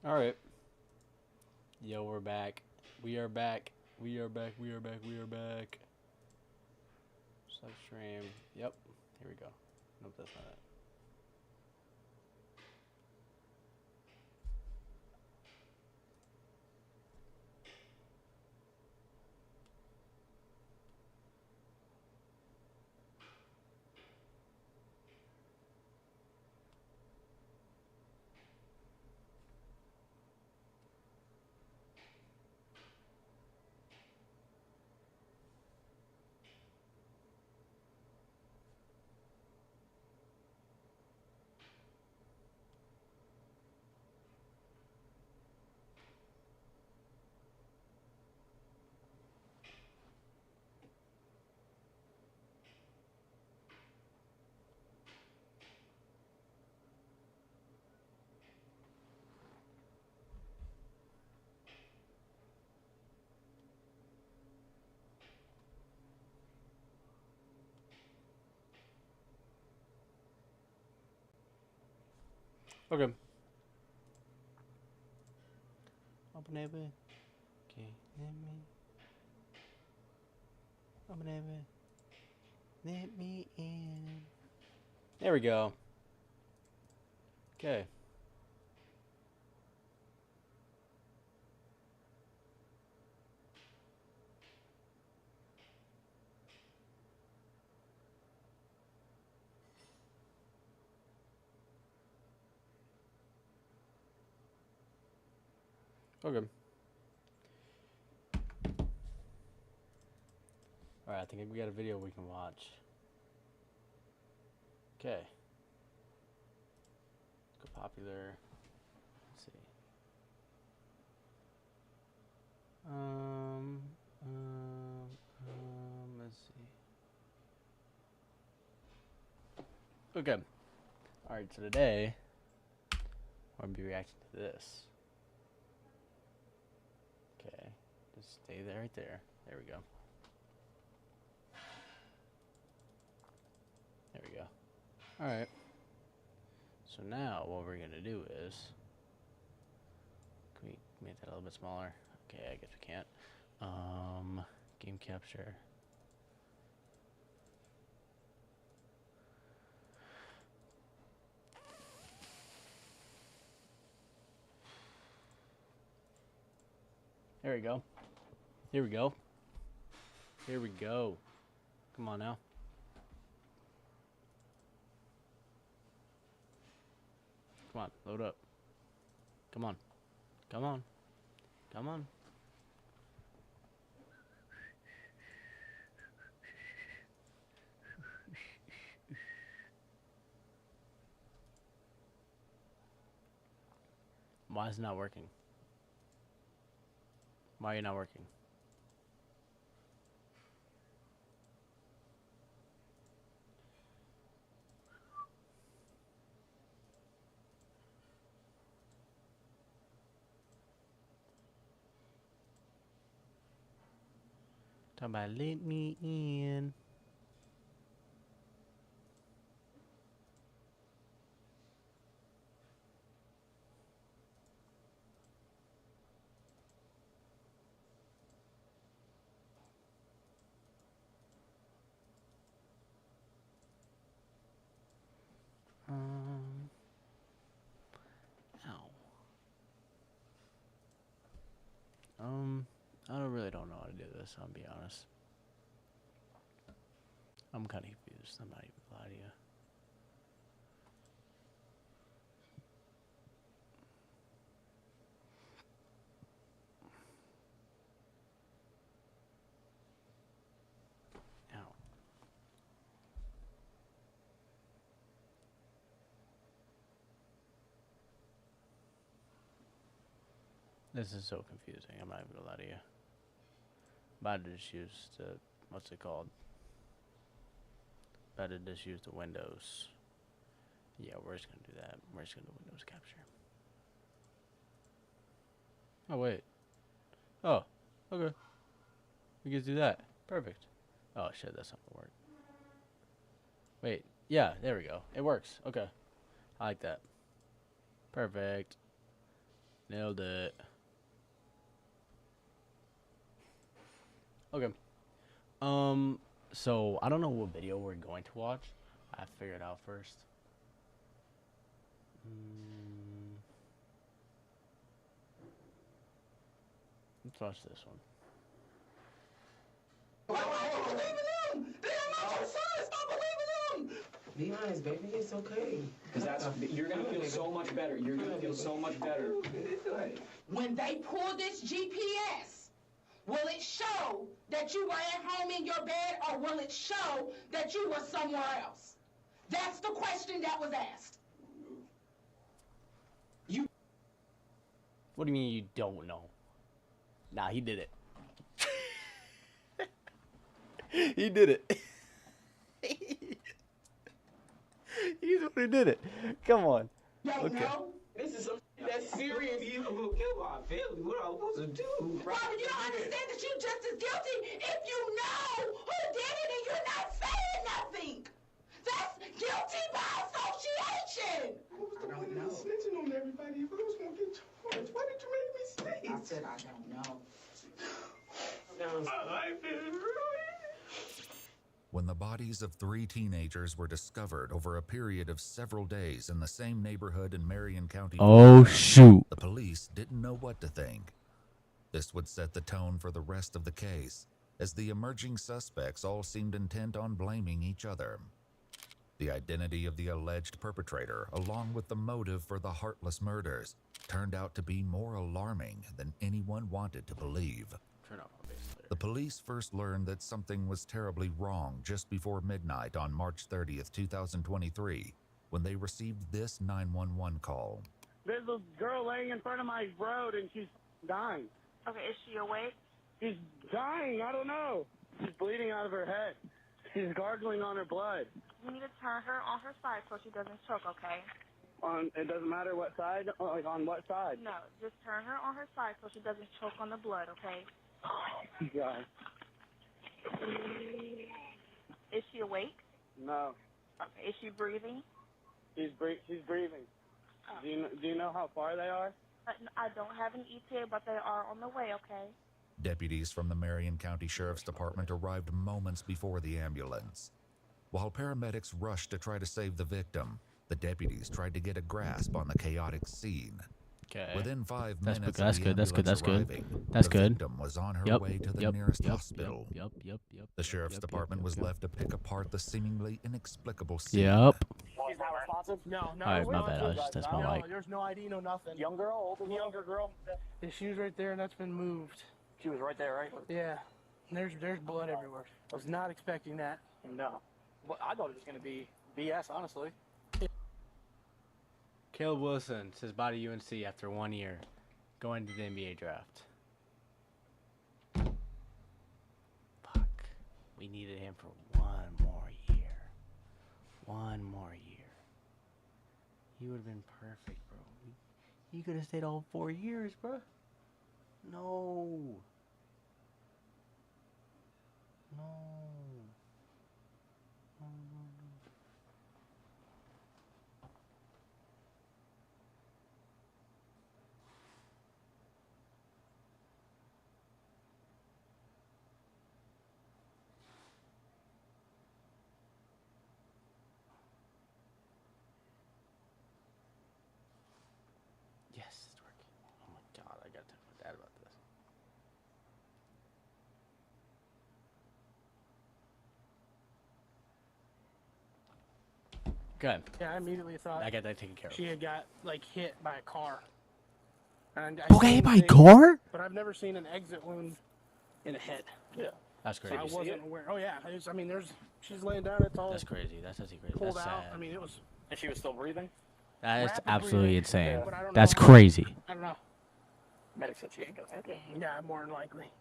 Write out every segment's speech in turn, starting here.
All right. Yo, we're back. We are back. We are back. We are back. We are back. Select stream. Yep. Here we go. Nope, that's not it. Okay. Open it. Okay. Let me. Open it. Let me in. There we go. Okay. Okay. All right. I think we got a video we can watch. Okay. Go popular. Let's see. Um. Let's see. Okay. All right. So today, I'm gonna be reacting to this. Okay. Just stay there, right there. There we go. There we go. All right. So now what we're gonna do is, can we make that a little bit smaller? Okay, I guess we can't. Game capture. There we go. Here we go. Here we go. Come on now. Come on, load up. Come on. Come on. Come on. Why is it not working? Why are you not working? Talk about let me in. Ow. I don't know how to do this, I'll be honest. I'm kind of confused, I'm not even gonna lie to you. Ow. This is so confusing, I'm not even gonna lie to you. About to just use the, what's it called? About to just use the Windows. Yeah, we're just gonna do that. We're just gonna do Windows capture. Oh, wait. Oh, okay. We can do that. Perfect. Oh, shit, that's not gonna work. Wait. Yeah, there we go. It works. Okay. I like that. Perfect. Nailed it. Okay. So I don't know what video we're going to watch. I figured it out first. Let's watch this one. Be honest, baby. It's okay. Because you're gonna feel so much better. You're gonna feel so much better. When they pull this GPS, will it show that you were at home in your bed, or will it show that you were somewhere else? That's the question that was asked. What do you mean you don't know? Nah, he did it. He did it. He's the one who did it. Come on. Don't know? This is some shit that's serious. You gonna kill my family. What am I supposed to do? Robert, you don't understand that you're just as guilty if you know who did it and you're not saying nothing. That's guilty by association. I don't know. Snitching on everybody. If I was gonna get charged, why did you make me stay? I said I don't know. My life is ruined. When the bodies of 3 teenagers were discovered over a period of several days in the same neighborhood in Marion County, Oh, shoot. the police didn't know what to think. This would set the tone for the rest of the case, as the emerging suspects all seemed intent on blaming each other. The identity of the alleged perpetrator, along with the motive for the heartless murders, turned out to be more alarming than anyone wanted to believe. Turn off my bass later. The police first learned that something was terribly wrong just before midnight on March 30th, 2023, when they received this 911 call. There's a girl laying in front of my road and she's dying. Okay, is she awake? She's dying, I don't know. She's bleeding out of her head. She's gargling on her blood. You need to turn her on her side so she doesn't choke, okay? It doesn't matter what side, like on what side? No, just turn her on her side so she doesn't choke on the blood, okay? Oh, God. Is she awake? No. Okay, is she breathing? She's breathing. Oh. Do you know how far they are? I don't have an ETA, but they are on the way, okay? Deputies from the Marion County Sheriff's Department arrived moments before the ambulance. While paramedics rushed to try to save the victim, the deputies tried to get a grasp on the chaotic scene. Okay. Within 5 That's minutes good, that's of good, the that's good, ambulance that's good. arriving, That's the good. victim was on her way to the nearest hospital. Yep. The sheriff's department was left to pick apart the seemingly inexplicable scene. Yep. She's not responsive? No. Alright, my bad. I was just, that's my mic. There's no ID, no nothing. Young girl, older Younger girl. The shoe's right there, and that's been moved. She was right there, right? Yeah. There's blood everywhere. I was not expecting that. No. Well, I thought it was going to be BS, honestly. Caleb Wilson says bye to UNC after 1 year, going to the NBA draft. Fuck. We needed him for 1 more year. 1 more year. He would have been perfect, bro. He could have stayed all 4 years, bro. No. No. Yes, it's working. Oh my god, I gotta talk to my dad about this. Good. Yeah, I immediately thought I got that taken care of. she had got hit by a car. And Okay, by car? But I've never seen an exit wound in a head. Yeah. That's So crazy. I wasn't aware. Oh yeah, she's laying down. It's all That's crazy. That's actually crazy. pulled That's out. sad. I mean, it was. And she was still breathing? That is rapid absolutely breathing, insane. but I don't That's know. crazy. I don't know. Medic said she ain't gonna make it. Yeah, more than likely.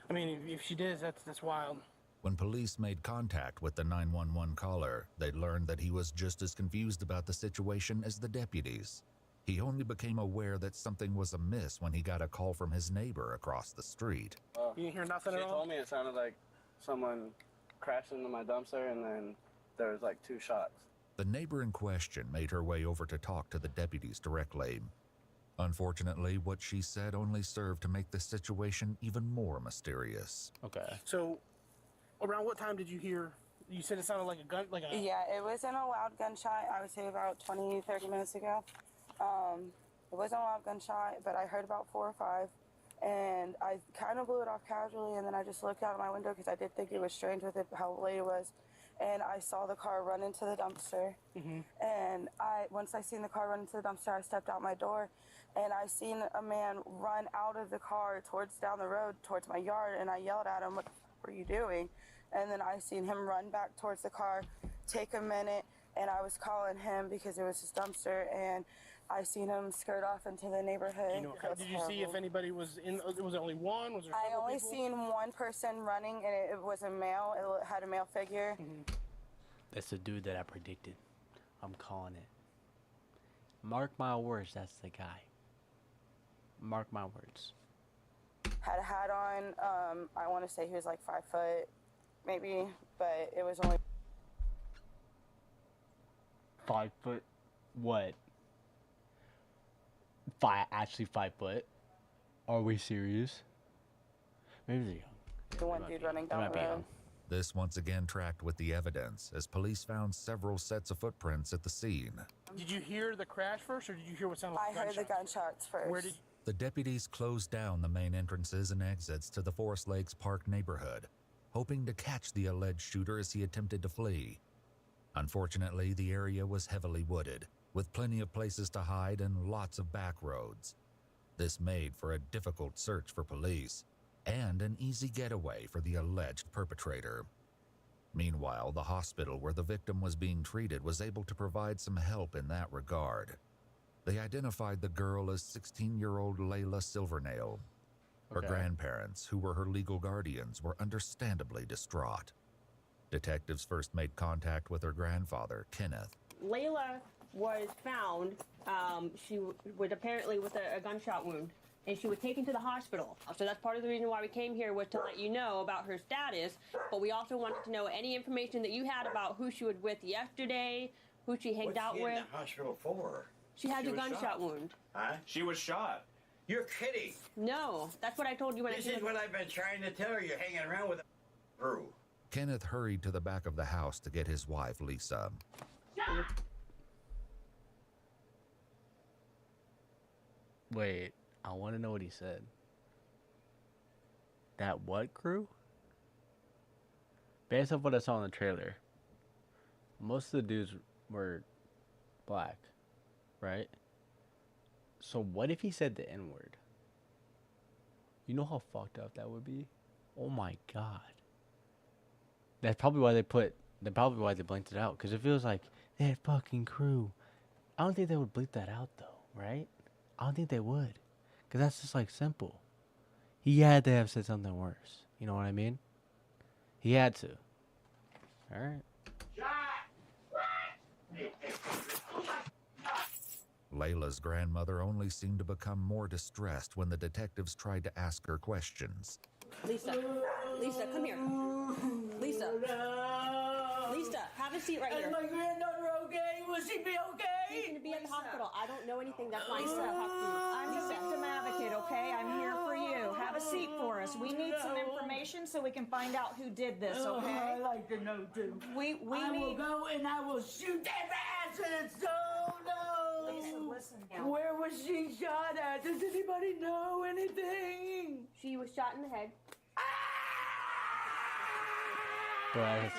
I mean, if she did, that's wild. When police made contact with the 911 caller, they learned that he was just as confused about the situation as the deputies. He only became aware that something was amiss when he got a call from his neighbor across the street. You didn't hear nothing She at all? told me it sounded like someone crashed into my dumpster and then there was like 2 shots. The neighbor in question made her way over to talk to the deputies directly. Unfortunately, what she said only served to make the situation even more mysterious. Okay. So, around what time did you hear? You said it sounded like a gun, like a... Yeah, it wasn't a loud gunshot. I would say about 20, 30 minutes ago. It wasn't a loud gunshot, but I heard about 4 or 5. And I kind of blew it off casually, and then I just looked out of my window because I did think it was strange with it, how late it was. And I saw the car run into the dumpster. And once I seen the car run into the dumpster, I stepped out my door, and I seen a man run out of the car down the road towards my yard, and I yelled at him, "What the f are you doing?" And then I seen him run back towards the car, take a minute, and I was calling him because it was his dumpster, and I seen him skirt off into the neighborhood. You know, did you see if anybody was in? Was it only one? Was there I several only people? seen one person running, and it was a male. It had a male figure. That's the dude that I predicted. I'm calling it. Mark my words, that's the guy. Mark my words. Had a hat on. I want to say he was like 5 foot, maybe, but it was only 5 foot. What? Actually 5 foot? Are we serious? Maybe they're young. the one dude running They down might the be road. young. This once again tracked with the evidence as police found several sets of footprints at the scene. Did you hear the crash first, or did you hear what sounded like I heard the gunshots first. Where did? The deputies closed down the main entrances and exits to the Forest Lakes Park neighborhood, hoping to catch the alleged shooter as he attempted to flee. Unfortunately, the area was heavily wooded, with plenty of places to hide and lots of back roads. This made for a difficult search for police and an easy getaway for the alleged perpetrator. Meanwhile, the hospital where the victim was being treated was able to provide some help in that regard. They identified the girl as 16-year-old Layla Silvernail. Her grandparents, who were her legal guardians, were understandably distraught. Detectives first made contact with her grandfather, Kenneth. Layla was found, she was apparently with a gunshot wound, and she was taken to the hospital. So that's part of the reason why we came here, was to let you know about her status, but we also wanted to know any information that you had about who she was with yesterday, who she hanged out with. What's she in the hospital for? She had a gunshot wound. Huh? She was shot. You're kidding. No, that's what I told you when This I is what I've been trying to tell her. You're hanging around with a crew. Kenneth hurried to the back of the house to get his wife, Lisa. Wait, I want to know what he said. That what crew? Based off what I saw in the trailer, most of the dudes were black, right? So what if he said the N-word? You know how fucked up that would be? Oh my god. That's probably why they blanked it out. Because it feels like that fucking crew. I don't think they would bleep that out though, right? I don't think they would. Because that's just like simple. He had to have said something worse. You know what I mean? He had to. Alright. Layla's grandmother only seemed to become more distressed when the detectives tried to ask her questions. Lisa, come here. Lisa. Lisa, have a seat right here. Is my granddaughter okay? Will she be okay? She's going to be at the hospital. I don't know anything. That's why I said I'll talk to you. I'm the victim advocate, okay? I'm here for you. Have a seat for us. We need some information so we can find out who did this, okay? I'd like to know too. We I will need... go and I will shoot their asses. Oh no! Listen now. Where was she shot at? Does anybody know anything? She was shot in the head. Bro, I hit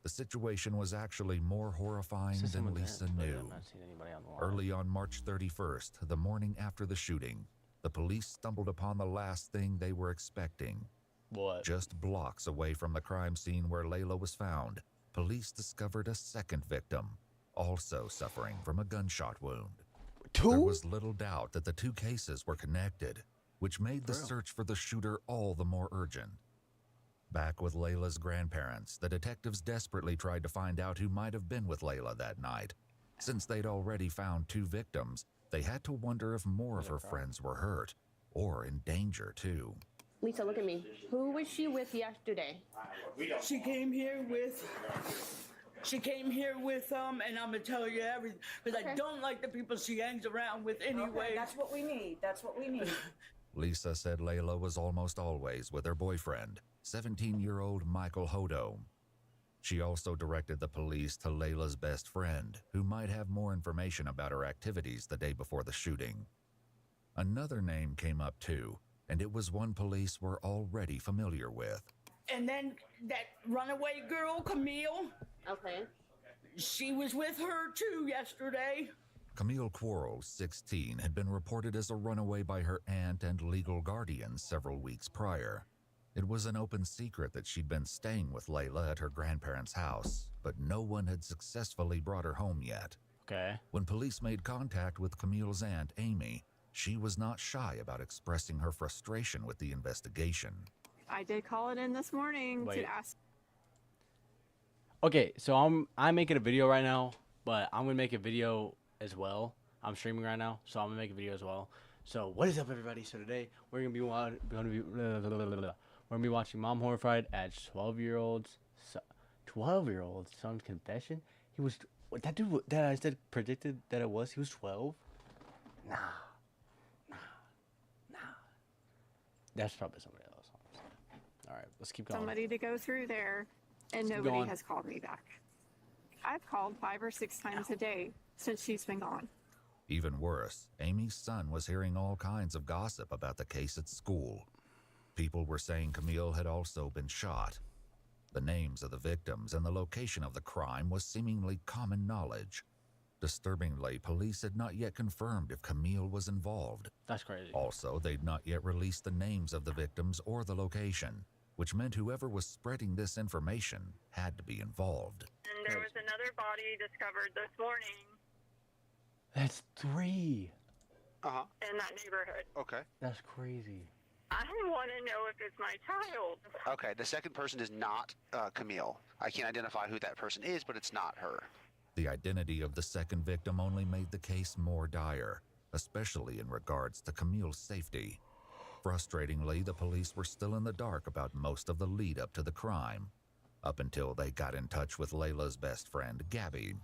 The situation was actually more horrifying than Lisa knew. Early on March 31st, the morning after the shooting, the police stumbled upon the last thing they were expecting. What? Just blocks away from the crime scene where Layla was found, police discovered a second victim, also suffering from a gunshot wound. There was little doubt that the two cases were connected, which made the search for the shooter all the more urgent. Back with Layla's grandparents, the detectives desperately tried to find out who might have been with Layla that night. Since they'd already found two victims, they had to wonder if more of her friends were hurt, or in danger too. Lisa, look at me. Who was she with yesterday? She came here with and I'm gonna tell you everything because I don't like the people she hangs around with anyway. Okay, that's what we need. That's what we need. Lisa said Layla was almost always with her boyfriend, 17-year-old Michael Hodo. She also directed the police to Layla's best friend, who might have more information about her activities the day before the shooting. Another name came up too, and it was one police were already familiar with. And then that runaway girl, Camille. Okay. She was with her too yesterday. Camille Quarles, 16, had been reported as a runaway by her aunt and legal guardian several weeks prior. It was an open secret that she'd been staying with Layla at her grandparents' house, but no one had successfully brought her home yet. Okay. When police made contact with Camille's aunt, Amy, she was not shy about expressing her frustration with the investigation. I did call it in this morning to ask. Okay, so I'm making a video right now, but I'm gonna make a video as well. I'm streaming right now, so I'm gonna make a video as well. So what is up, everybody? So today we're gonna be watching Mom Horrified at 12-year-old's son's confession. He was that dude that I said predicted that it was. He was 12. Nah. That's probably somebody else. All right, let's keep going. Somebody to go through there, and nobody has called me back. I've called 5 or 6 times a day since she's been gone. Even worse, Amy's son was hearing all kinds of gossip about the case at school. People were saying Camille had also been shot. The names of the victims and the location of the crime was seemingly common knowledge. Disturbingly, police had not yet confirmed if Camille was involved. That's crazy. Also, they'd not yet released the names of the victims or the location, which meant whoever was spreading this information had to be involved. And there was another body discovered this morning. That's 3. In that neighborhood. Okay. That's crazy. I want to know if it's my child. Okay, the second person is not Camille. I can't identify who that person is, but it's not her. The identity of the second victim only made the case more dire, especially in regards to Camille's safety. Frustratingly, the police were still in the dark about most of the lead up to the crime, up until they got in touch with Layla's best friend, Gabby.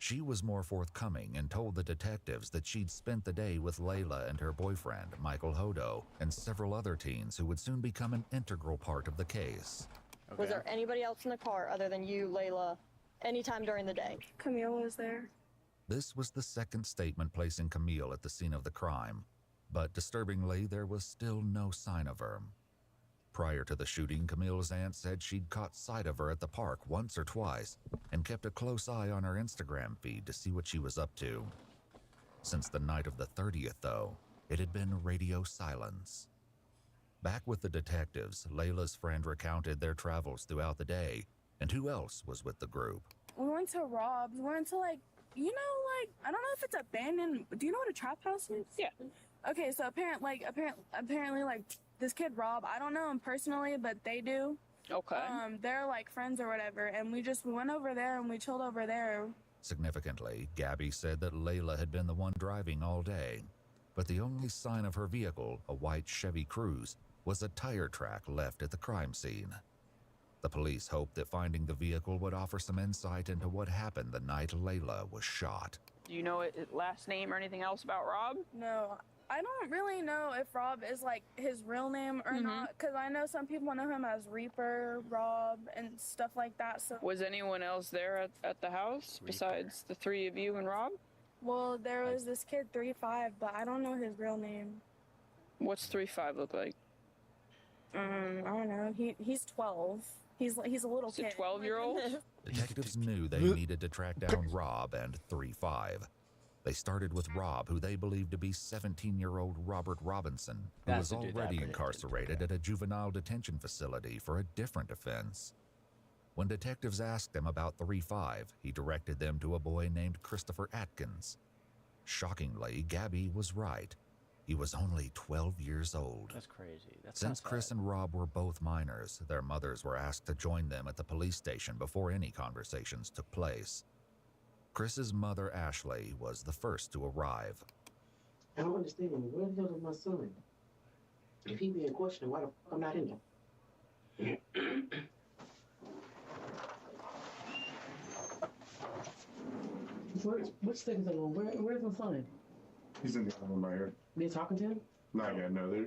She was more forthcoming and told the detectives that she'd spent the day with Layla and her boyfriend, Michael Hodo, and several other teens who would soon become an integral part of the case. Okay. Was there anybody else in the car other than you, Layla, anytime during the day? Camille was there. This was the second statement placing Camille at the scene of the crime, but disturbingly, there was still no sign of her. Prior to the shooting, Camille's aunt said she'd caught sight of her at the park once or twice and kept a close eye on her Instagram feed to see what she was up to. Since the night of the 30th, though, it had been radio silence. Back with the detectives, Layla's friend recounted their travels throughout the day and who else was with the group. We went to Rob's. We went to I don't know if it's abandoned. Do you know what a trap house is? Yeah. Okay, so apparently, this kid Rob, I don't know him personally, but they do. Okay. They're friends or whatever, and we went over there and we chilled over there. Significantly, Gabby said that Layla had been the one driving all day, but the only sign of her vehicle, a white Chevy Cruze, was a tire track left at the crime scene. The police hoped that finding the vehicle would offer some insight into what happened the night Layla was shot. Do you know his last name or anything else about Rob? No, I don't really know if Rob is his real name or not, because I know some people know him as Reaper, Rob, and stuff like that. So Was anyone else there at the house besides the 3 of you and Rob? Well, there was this kid 3-5, but I don't know his real name. What's 3-5 look like? I don't know. He's 12. He's a little kid. Is it 12-year-old? Detectives knew they needed to track down Rob and 3-5. They started with Rob, who they believed to be 17-year-old Robert Robinson, who was already incarcerated at a juvenile detention facility for a different offense. When detectives asked him about 3-5, he directed them to a boy named Christopher Atkins. Shockingly, Gabby was right. He was only 12 years old. That's crazy. Since Chris and Rob were both minors, their mothers were asked to join them at the police station before any conversations took place. Chris's mother, Ashley, was the first to arrive. I don't understand. Where the hell is my son? If he being questioned, why the fuck I'm not in there? Which thing's the one? Where's my son? He's in the other room right here. They talking to him? Not yet. No,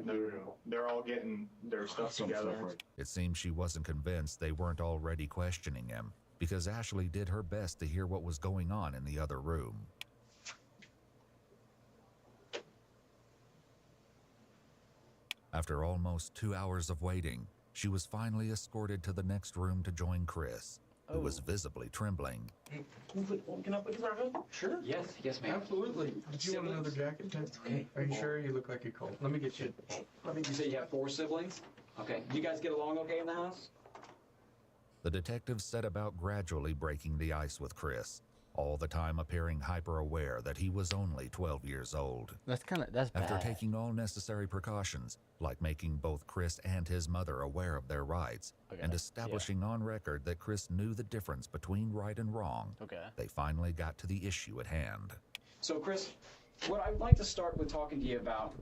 they're all getting their stuff together. It seems she wasn't convinced they weren't already questioning him, because Ashley did her best to hear what was going on in the other room. After almost 2 hours of waiting, she was finally escorted to the next room to join Chris, who was visibly trembling. Can I put this right here? Sure. Yes, ma'am. Absolutely. Did you want another jacket, Ted? Okay. Are you sure? You look like you're cold. Let me get you. You say you have 4 siblings? Okay. You guys get along okay in the house? The detectives set about gradually breaking the ice with Chris, all the time appearing hyper-aware that he was only 12 years old. That's After bad. taking all necessary precautions, like making both Chris and his mother aware of their rights, and establishing on record that Chris knew the difference between right and wrong, they finally got to the issue at hand. So, Chris, what I'd like to start with talking to you about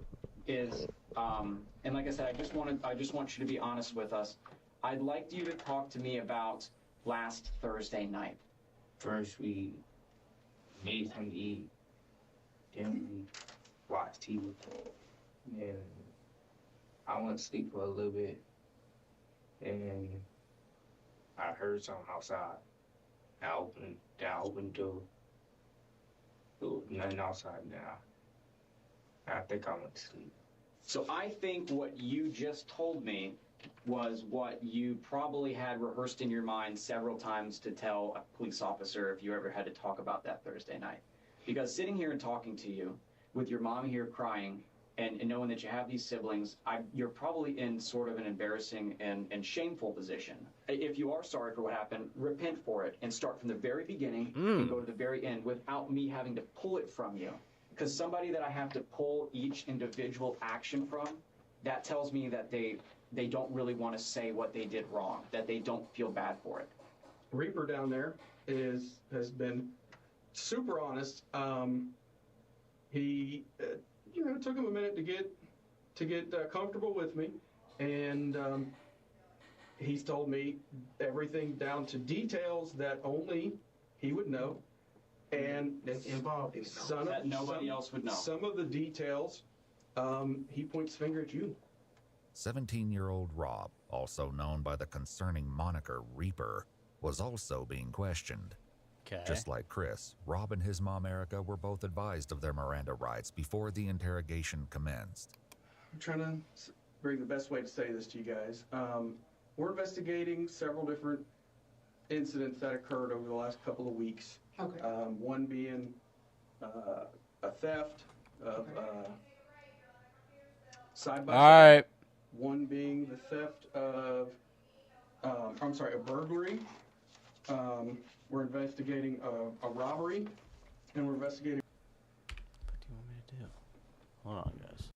is, and like I said, I just want you to be honest with us. I'd like you to talk to me about last Thursday night. First, we made something to eat. Then we watched TV. Then I went to sleep for a little bit. And I heard something outside. I opened the door. There was nothing outside now. I think I went to sleep. So I think what you just told me was what you probably had rehearsed in your mind several times to tell a police officer if you ever had to talk about that Thursday night. Because sitting here and talking to you, with your mom here crying, and knowing that you have these siblings, you're probably in sort of an embarrassing and shameful position. If you are sorry for what happened, repent for it and start from the very beginning and go to the very end without me having to pull it from you. Because somebody that I have to pull each individual action from, that tells me that they don't really want to say what they did wrong, that they don't feel bad for it. Reaper down there has been super honest. He, it took him a minute to get comfortable with me, and he's told me everything down to details that only he would know, and that's involved in that nobody else would know. Some of the details, he points finger at you. 17-year-old Rob, also known by the concerning moniker Reaper, was also being questioned. Just like Chris, Rob and his mom Erica were both advised of their Miranda rights before the interrogation commenced. I'm trying to bring the best way to say this to you guys. We're investigating several different incidents that occurred over the last couple of weeks. Okay. One being a theft of side-by-side. One being the theft of, a burglary. We're investigating a robbery, and we're investigating. What do you want me to do? Hold on, guys.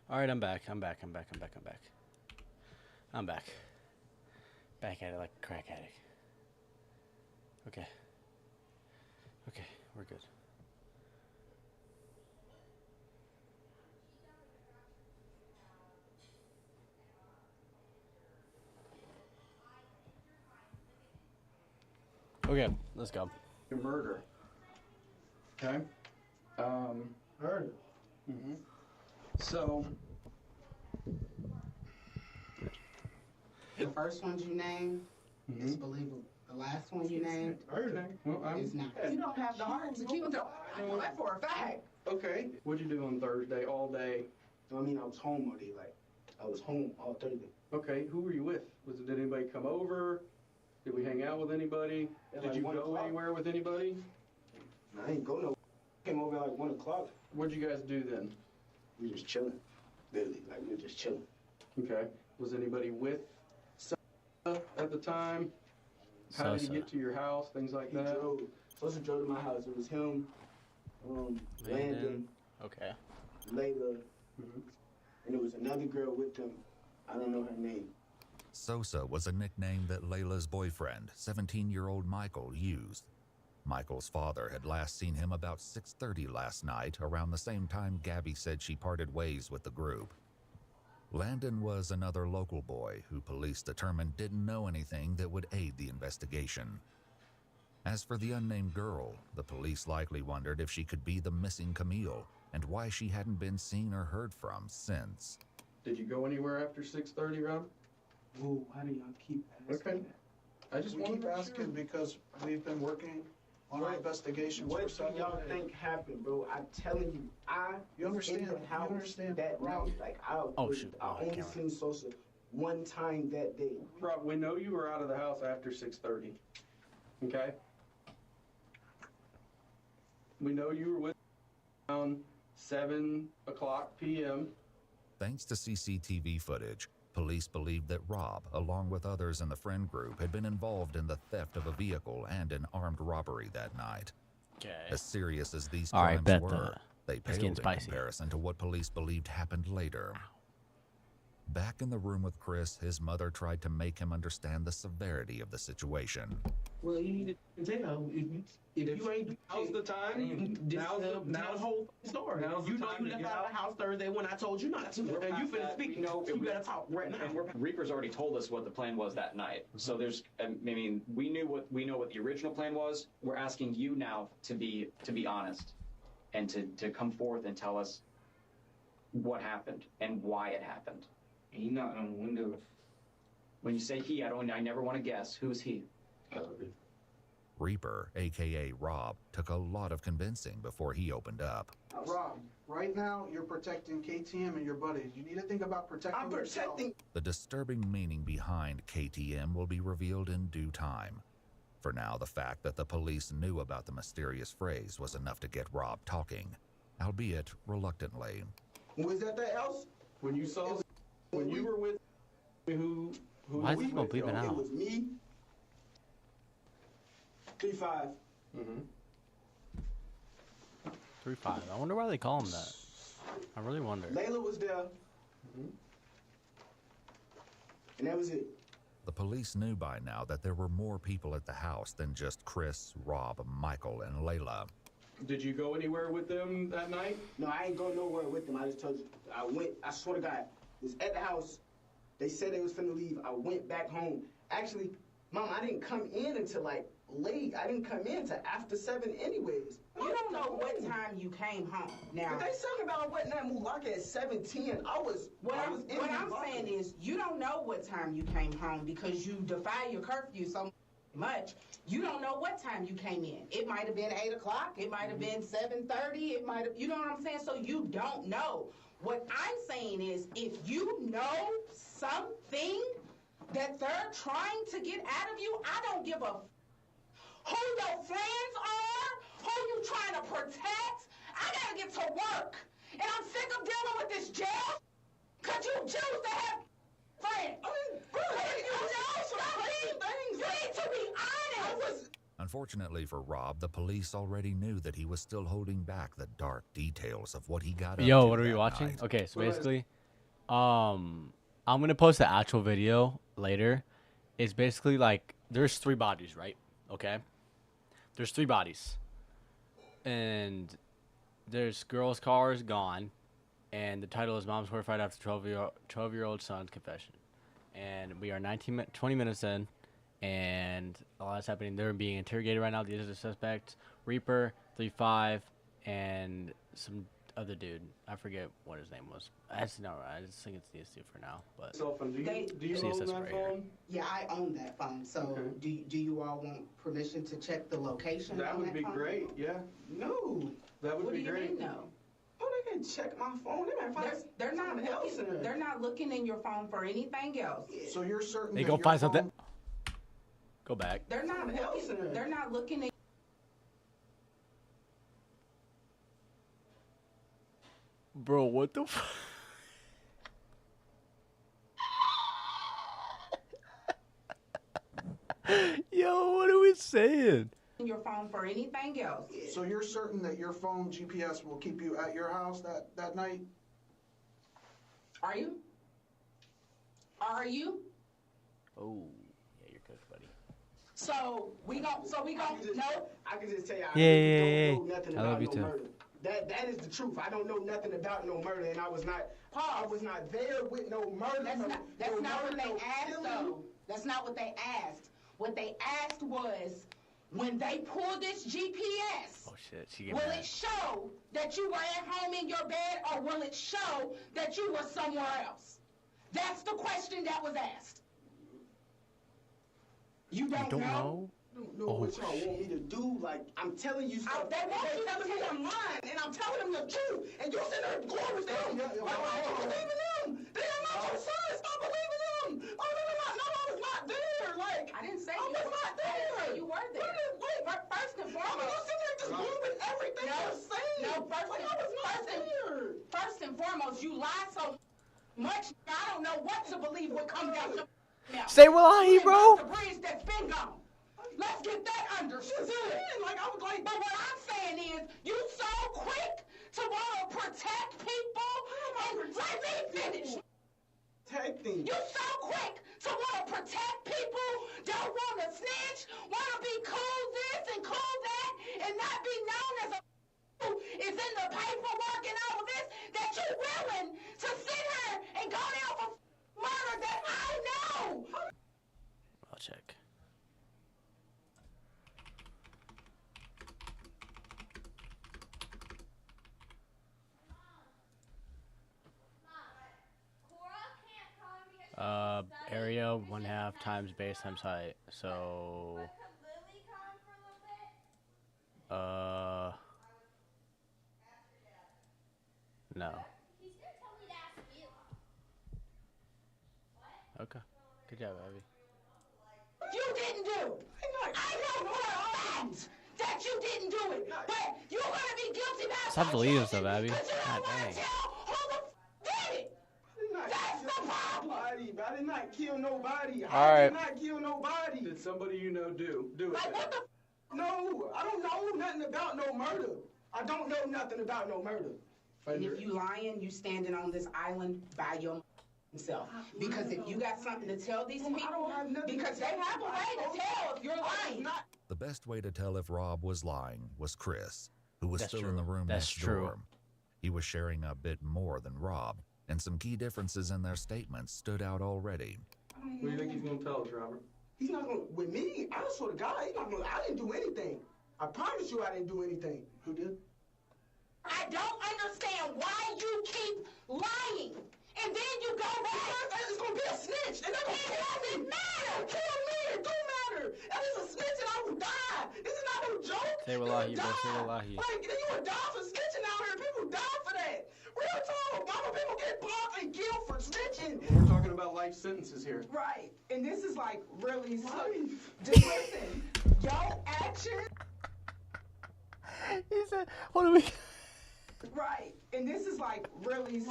All right, I'm back. I'm back. Back at it like a crack addict. Okay. Okay, we're good. Okay, let's go. Murder. Okay. Murder. Mm-hmm. So. The first ones you named is believable. The last one you named is not. You don't have the heart to keep them. I know that for a fact. Okay. What'd you do on Thursday all day? I mean, I was home all day. Like, I was home all Thursday. Okay. Who were you with? Did anybody come over? Did we hang out with anybody? Did you go anywhere with anybody? I ain't go no. Came over at like 1 o'clock. What'd you guys do then? We just chilling. Literally, like we were just chilling. Okay. Was anybody with at the time? How did he get to your house? Things like that? Sosa drove to my house. It was him, Landon. Okay. Layla. And there was another girl with them. I don't know her name. Sosa was a nickname that Layla's boyfriend, 17-year-old Michael, used. Michael's father had last seen him about 6:30 last night, around the same time Gabby said she parted ways with the group. Landon was another local boy who police determined didn't know anything that would aid the investigation. As for the unnamed girl, the police likely wondered if she could be the missing Camille and why she hadn't been seen or heard from since. Did you go anywhere after 6:30, Rob? Whoa, why do y'all keep asking that? I just We want keep to asking because we've been working on our investigations What for do several y'all days. think happened, bro? I'm telling you, You understand? in the You house understand? that night. Like, I only camera. seen Sosa one time that day. Rob, we know you were out of the house after 6:30. Okay? We know you were with around 7 o'clock p.m. Thanks to CCTV footage, police believed that Rob, along with others in the friend group, had been involved in the theft of a vehicle and an armed robbery that night. Okay. As serious as these All right, crimes bet were, they it's getting paled in spicy. comparison to what police believed happened later. Back in the room with Chris, his mother tried to make him understand the severity of the situation. Well, you need to tell if you ain't. Now's the time. Now's the whole story. You know you left out of the house Thursday when I told you not to, and you finna speak. You better talk right now. And Reaper's already told us what the plan was that night. So there's, I mean, we know what the original plan was. We're asking you now to be honest, and to come forth and tell us what happened and why it happened. He knocked on the window. When you say he, I never want to guess. Who's he? Reaper, aka Rob, took a lot of convincing before he opened up. Rob, right now you're protecting KTM and your buddies. You need to think about protecting yourself. The disturbing meaning behind KTM will be revealed in due time. For now, the fact that the police knew about the mysterious phrase was enough to get Rob talking, albeit reluctantly. Was that the else? When you saw, when you were with, who Why is this one bleeping out? It was me. 3-5. 3-5. I wonder why they call him that. I really wonder. Layla was there. And that was it. The police knew by now that there were more people at the house than just Chris, Rob, Michael, and Layla. Did you go anywhere with them that night? No, I ain't go nowhere with them. I just told you. I went, I swear to God, was at the house. They said they was finna leave. I went back home. Actually, Mom, I didn't come in until like late. I didn't come in until after 7 anyways. You don't know what time you came home. Now, But they talking about what that Mulaka at 7:10. What I'm saying is, you don't know what time you came home because you defy your curfew so much. You don't know what time you came in. It might have been 8 o'clock. It might have been 7:30. It might have, you know what I'm saying? So you don't know. What I'm saying is, if you know something that they're trying to get out of you, I don't give a who your friends are, who you trying to protect. I gotta get to work. And I'm sick of dealing with this jail. Cause you choose to have friends. I mean, you need to be honest. Unfortunately for Rob, the police already knew that he was still holding back the dark details of what he got up to Yo, what are we that watching? night. Okay, so basically, I'm gonna post the actual video later. It's basically like there's 3 bodies, right? Okay, there's 3 bodies, and there's girl's car is gone, and the title is "Mom's horrified after 12-year-old son's confession," and we are 20 minutes in, and a lot's happening. They're being interrogated right now. These are the suspects: Reaper, 3-5, and some other dude. I forget what his name was. I just think it's these 2 for now. But Cell phone. Do you see, it own says that right phone? here. Yeah, I own that phone. So do you all want permission to check the location? That on would that be phone? great. Yeah, No. that would What be do you great. mean no? Oh, they can check my phone. They might find They're not something else in there. they're not looking in your phone for anything else. So you're certain They that go your find phone- something. Go back. They're not looking. They're not looking at. Bro, what the f- Yo, what are we saying? In your phone for anything else. So you're certain that your phone GPS will keep you at your house that night? Are you? Are you? Oh, yeah, you're cooked, buddy. So we gon' no. I can just tell you, I Yeah, really yeah, don't know nothing I about love you no too. murder. That is the truth. I don't know nothing about no murder, and I was not there with no murder. That's no not what murder, they no asked killing. though. That's not what they asked. What they asked was, when they pull this GPS, Oh shit, she gave will me it show that you were at home in your bed, or will it show that you were somewhere else? That's the question that was asked. You that. don't, You don't know? know? I don't know what y'all want me to do. Like, I'm telling you stuff. They want you to tell them lying, and I'm telling them the truth, and you're sitting there going with them. Like, I don't believe in them. They are not your sons. Stop believing them. Oh, no, I was not there. Like, I didn't say you was not there. You were there. Wait, first and foremost. I'm not sitting there just believing everything you're saying. No, first and foremost, you lie so much. I don't know what to believe would come down your mouth. Say wallahi, bro. The bridge that's been gone. Let's get that understood. Like, I was like, but what I'm saying is, you so quick to want to protect people, and let me finish. Protecting. You so quick to want to protect people, don't want to snitch, want to be cool this and cool that, and not be known as a who is in the paperwork and all of this, that you're willing to sit here and go down for murder that I know. I'll check. Area 1/2 times base times height. So, no. Okay. Good job, Abby. You didn't do. I know for a fact that you didn't do it, but you're gonna be guilty by Stop deleting stuff, Abby. because you God don't want dang. to tell who the did it. That's the problem. I did not kill nobody. All I right. did not kill nobody. Did somebody you know do it? Like, what the No, I don't know nothing about no murder. I don't know nothing about no murder. And if you lying, you standing on this island by yourself. Because if you got something to tell these people, because they have a way to tell if you're lying. The best way to tell if Rob was lying was Chris, who was That's still true. in the room That's next true. door. He was sharing a bit more than Rob, and some key differences in their statements stood out already. What do you think he's going to tell us, Robert? He's not gonna, with me, I swear to God, he's not gonna, I didn't do anything. I promise you I didn't do anything. Who did? I don't understand why you keep lying. And then you go back. It's gonna be a snitch. And that doesn't matter. Kill me, it don't matter. That is a snitch and I will die. This is not no joke. Say wallahi, bro. Say wallahi. Like, you would die for snitching out here. People die for that. Real talk. Mama, people get popped and killed for snitching. We're talking about life sentences here. Right. And this is like really just listen. Your action. He said, what do we... Right. And this is like really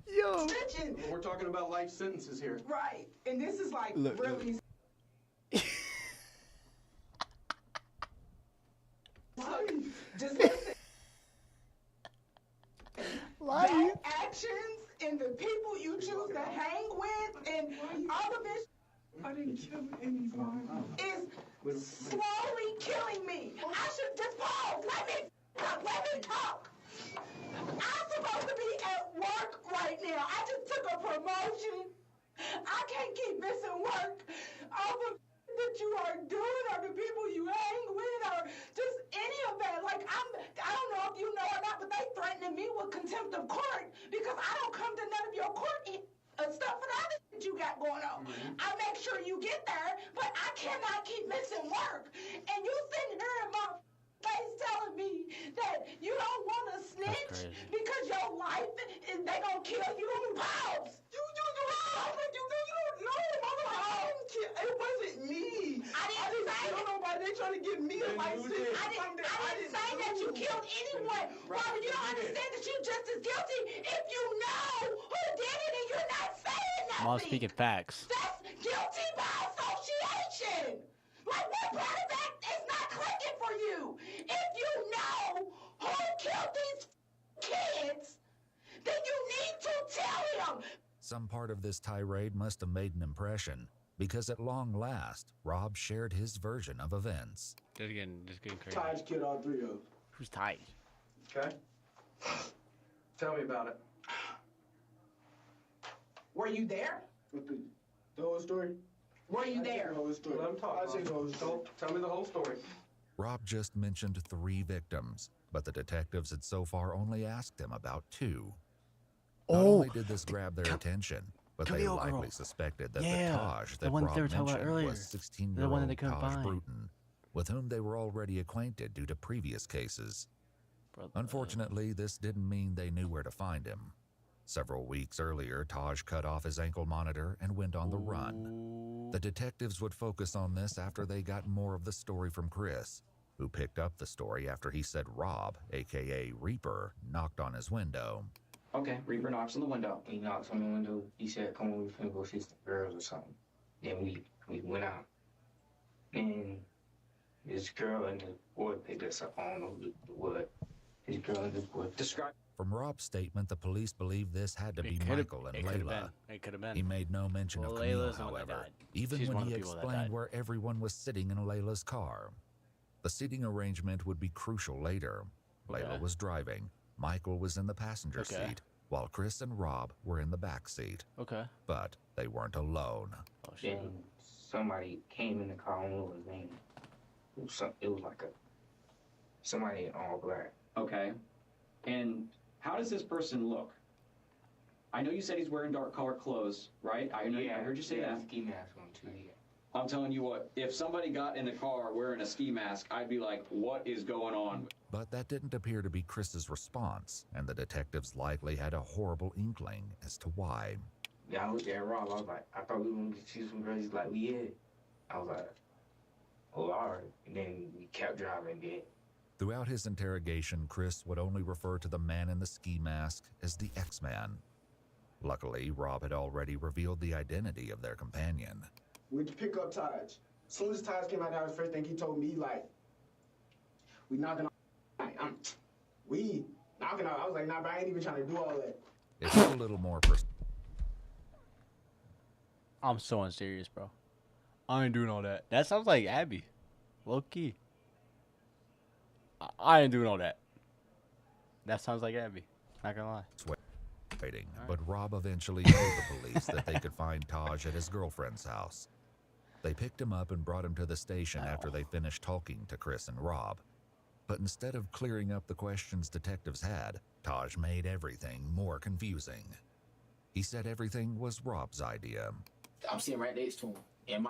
Yo. attention. We're talking about life sentences here. Right. And this is like Look, really. Look, just listen. Your actions and the people you choose to hang with and all of this I didn't kill anyone. is slowly killing me. I should just pause. Let me talk. I'm supposed to be at work right now. I just took a promotion. I can't keep missing work. All the that you are doing or the people you hang with or just any of that. Like, I don't know if you know or not, but they threatening me with contempt of court because I don't come to none of your court stuff for the other that you got going on. I make sure you get there, but I cannot keep missing work. And you sitting here in my face telling me that you don't want to snitch because your life is they gonna kill you. Pause. You don't know, mother. It wasn't me. I didn't say nobody. They trying to get me to my sin. I didn't say that you killed anyone. Robert, you don't understand that you just as guilty if you know who did it and you're not saying nothing. Mom's speaking facts. That's guilty by association. Like, what part of that is not clicking for you? If you know who killed these kids, then you need to tell him. Some part of this tirade must have made an impression, because at long last, Rob shared his version of events. Just getting crazy. Taj killed all three of them. Who's Taj? Okay. Tell me about it. Were you there? With the whole story? Were you there? The whole story. Let him talk. I'll say the whole story. Tell me the whole story. Rob just mentioned 3 victims, but the detectives had so far only asked him about 2. Not only did this grab their attention, but they Camille likely girl. suspected that Yeah, the Taj the that one that Rob they were talking about mentioned earlier. was The one that 16-year-old they couldn't Taj find. Bruton, with whom they were already acquainted due to previous cases. Unfortunately, this didn't mean they knew where to find him. Several weeks earlier, Taj cut off his ankle monitor and went on the run. The detectives would focus on this after they got more of the story from Chris, who picked up the story after he said Rob, aka Reaper, knocked on his window. Okay, Reaper knocks on the window. He knocks on the window. He said, "Come on, we finna go see some girls or something." Then we went out, and this girl and the boy picked us up. I don't know what. This girl and this boy. Describe. From Rob's statement, the police believe this had to be Michael and Layla. It could have been. He made no mention of Well, Camille, Layla's the one that however, died. even She's when one of he the people that explained died. where everyone was sitting in Layla's car. The seating arrangement would be crucial later. Layla was driving. Michael was in the passenger seat, while Chris and Rob were in the back seat. Okay. But they weren't alone. Then somebody came in the car. I don't know what his name. It was like somebody in all black. Okay. And how does this person look? I know you said he's wearing dark colored clothes, right? I heard you say that. Ski mask on too. Yeah. I'm telling you what, if somebody got in the car wearing a ski mask, I'd be like, what is going on? But that didn't appear to be Chris's response, and the detectives likely had a horrible inkling as to why. Yeah, I looked at Rob. I was like, I thought we were going to see some girls. He's like, yeah. I was like, oh, all right. And then we kept driving again. Throughout his interrogation, Chris would only refer to the man in the ski mask as the X-Man. Luckily, Rob had already revealed the identity of their companion. We'd pick up Taj. As soon as Taj came out, that was the first thing he told me, like, we knocking on. We knocking on. I was like, nah, but I ain't even trying to do all that. It's a little more I'm so unserious, bro. I ain't doing all that. That sounds like Abby. Low key. I ain't doing all that. That sounds like Abby. Not gonna lie. waiting, but Rob eventually told the police that they could find Taj at his girlfriend's house. They picked him up and brought him to the station after they finished talking to Chris and Rob. But instead of clearing up the questions detectives had, Taj made everything more confusing. He said everything was Rob's idea. I'm sitting right next to him, and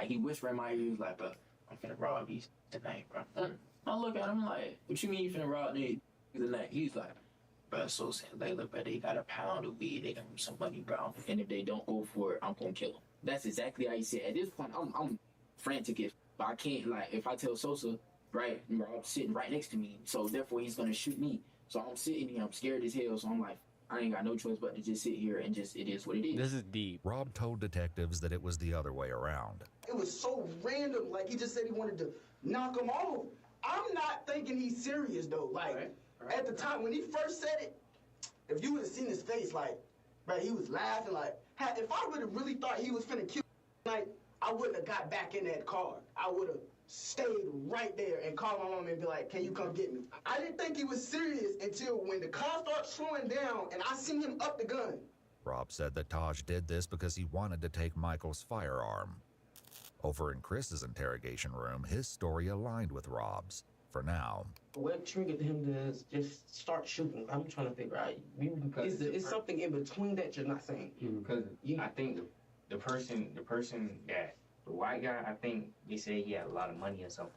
he whispered in my ear, he was like, bro, I'm finna rob these tonight, bro. I look at him like, what you mean you finna rob these tonight? He's like, bro, so saying, Layla, bro, they got a pound of weed, they got me some money, bro, and if they don't go for it, I'm gonna kill them. That's exactly how he said. At this point, I'm frantic, but I can't, if I tell Sosa, right, Rob's sitting right next to me, so therefore he's gonna shoot me. So I'm sitting here, I'm scared as hell, so I'm like, I ain't got no choice but to just sit here and just, it is what it is. This is deep. Rob told detectives that it was the other way around. It was so random. Like, he just said he wanted to knock him off. I'm not thinking he's serious, though. Like, at the time, when he first said it, if you would have seen his face, like, right, he was laughing. Like, if I would have really thought he was finna kill me, like, I wouldn't have got back in that car. I would have stayed right there and called my mom and be like, can you come get me? I didn't think he was serious until when the car started slowing down and I seen him up the gun. Rob said that Taj did this because he wanted to take Michael's firearm. Over in Chris's interrogation room, his story aligned with Rob's, for now. What triggered him to just start shooting? I'm trying to figure out. Is something in between that you're not saying? Because I think the person that, the white guy, I think they said he had a lot of money or something.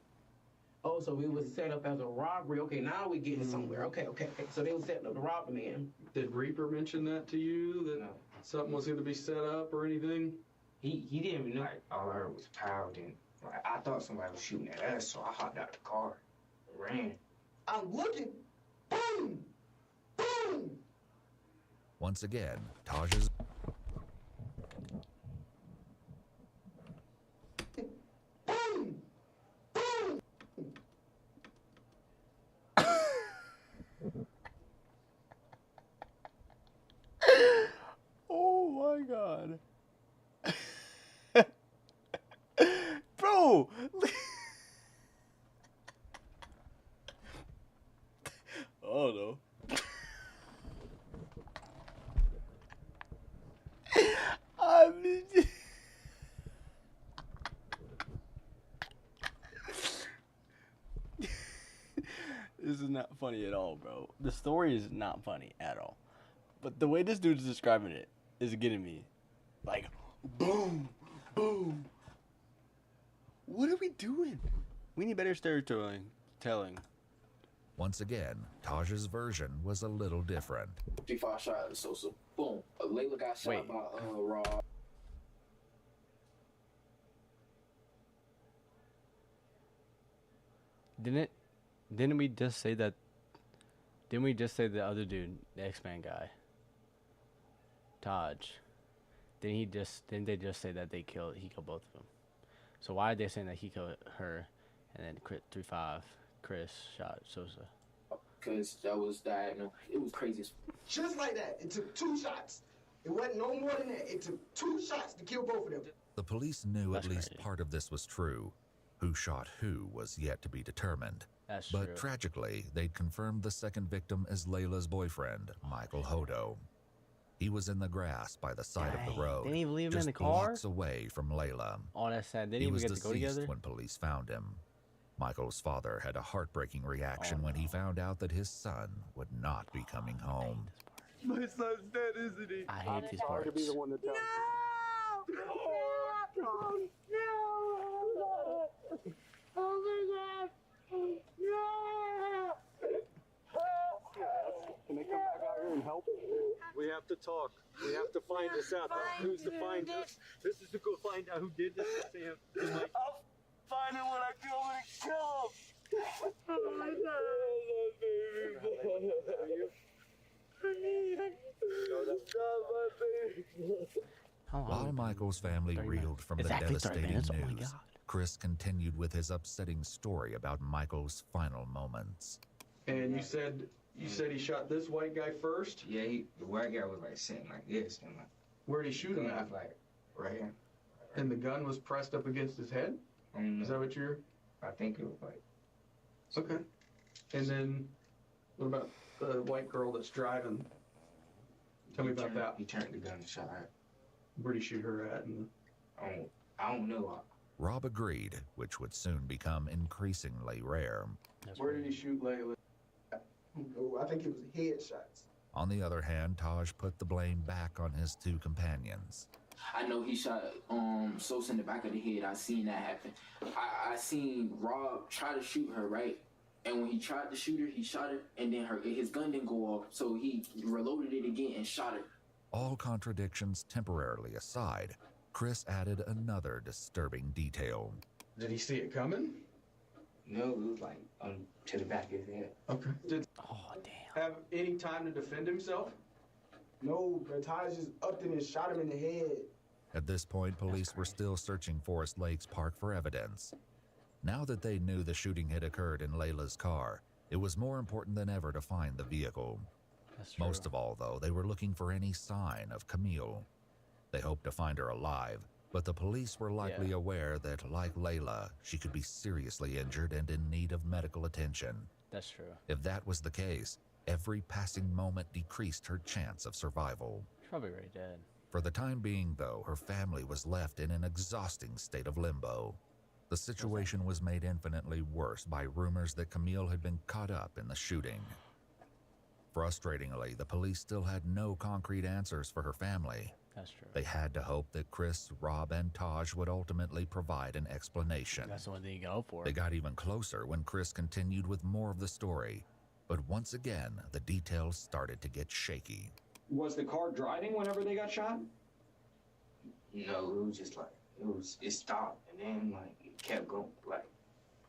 Oh, so it was set up as a robbery. Okay, now we're getting somewhere. Okay. So they were setting up to rob the man. Did Reaper mention that to you, that something was going to be set up or anything? He didn't even know. Like, all I heard was pow, then like, I thought somebody was shooting at us, so I hopped out the car and ran. I'm looking. Boom! Boom! Once again, Taj's... Boom! Boom! Oh my god. Bro! Oh no. I mean, this is not funny at all, bro. The story is not funny at all. But the way this dude's describing it is getting me. Like, boom, boom. What are we doing? We need better storytelling. Once again, Taj's version was a little different. 3-5 shot at Sosa. Boom. Layla got shot by Rob. Didn't we just say that? Didn't we just say the other dude, the X-Man guy, Taj? Didn't they just say that he killed both of them? So why are they saying that he killed her, and then 3-5 Chris shot Sosa? Because that was diagonal. It was crazy. Just like that. It took 2 shots. It wasn't no more than that. It took 2 shots to kill both of them. The police knew at least part of this was true. Who shot who was yet to be determined. That's but true. Tragically, they'd confirmed the second victim as Layla's boyfriend, Michael Hodo. He was in the grass by the side of the road. Didn't he leave him just in the car? blocks away from Layla. Oh, that's sad. Didn't He even was get to go deceased together? when police found him. Michael's father had a heartbreaking reaction when he found out that his son would not be coming home. My son's dead, isn't he? I hate these parts. parts. To be the one to tell Can they come back out here and help? We have to talk. We have to find this out. Who's to find this? This is to go find out who did this to Sam. I'll find him when I kill him and kill him. Oh my God. While Michael's family reeled from the Exactly 30 devastating minutes. Oh my news, God. Chris continued with his upsetting story about Michael's final moments. And you said he shot this white guy first? Yeah, the white guy was like sitting like this, and like. Where'd he shoot him gun at? was like right here. And the gun was pressed up against his head? Is that what you're... I think it was like. Okay. And then, what about the white girl that's driving? Tell me about that. He turned the gun and shot her. Where'd he shoot her at? And... I don't know. Rob agreed, which would soon become increasingly rare. Where did he shoot Layla? Oh, I think it was headshots. On the other hand, Taj put the blame back on his 2 companions. I know he shot Sosa in the back of the head. I seen that happen. I seen Rob try to shoot her, right? And when he tried to shoot her, he shot her, and then his gun didn't go off, so he reloaded it again and shot her. All contradictions temporarily aside, Chris added another disturbing detail. Did he see it coming? No, it was like to the back of his head. Okay. Did Oh, damn. have any time to defend himself? No, bro, Taj just upped him and shot him in the head. At this point, police were still searching Forest Lakes Park for evidence. Now that they knew the shooting had occurred in Layla's car, it was more important than ever to find the vehicle. That's true. Most of all, though, they were looking for any sign of Camille. They hoped to find her alive, but the police were likely aware that, like Layla, she could be seriously injured and in need of medical attention. That's true. If that was the case, every passing moment decreased her chance of survival. She's probably already dead. For the time being, though, her family was left in an exhausting state of limbo. The situation was made infinitely worse by rumors that Camille had been caught up in the shooting. Frustratingly, the police still had no concrete answers for her family. That's true. They had to hope that Chris, Rob, and Taj would ultimately provide an explanation. That's the one thing you can hope for. They got even closer when Chris continued with more of the story. But once again, the details started to get shaky. Was the car driving whenever they got shot? No, it was just like, it stopped, and then, like, it kept going, like,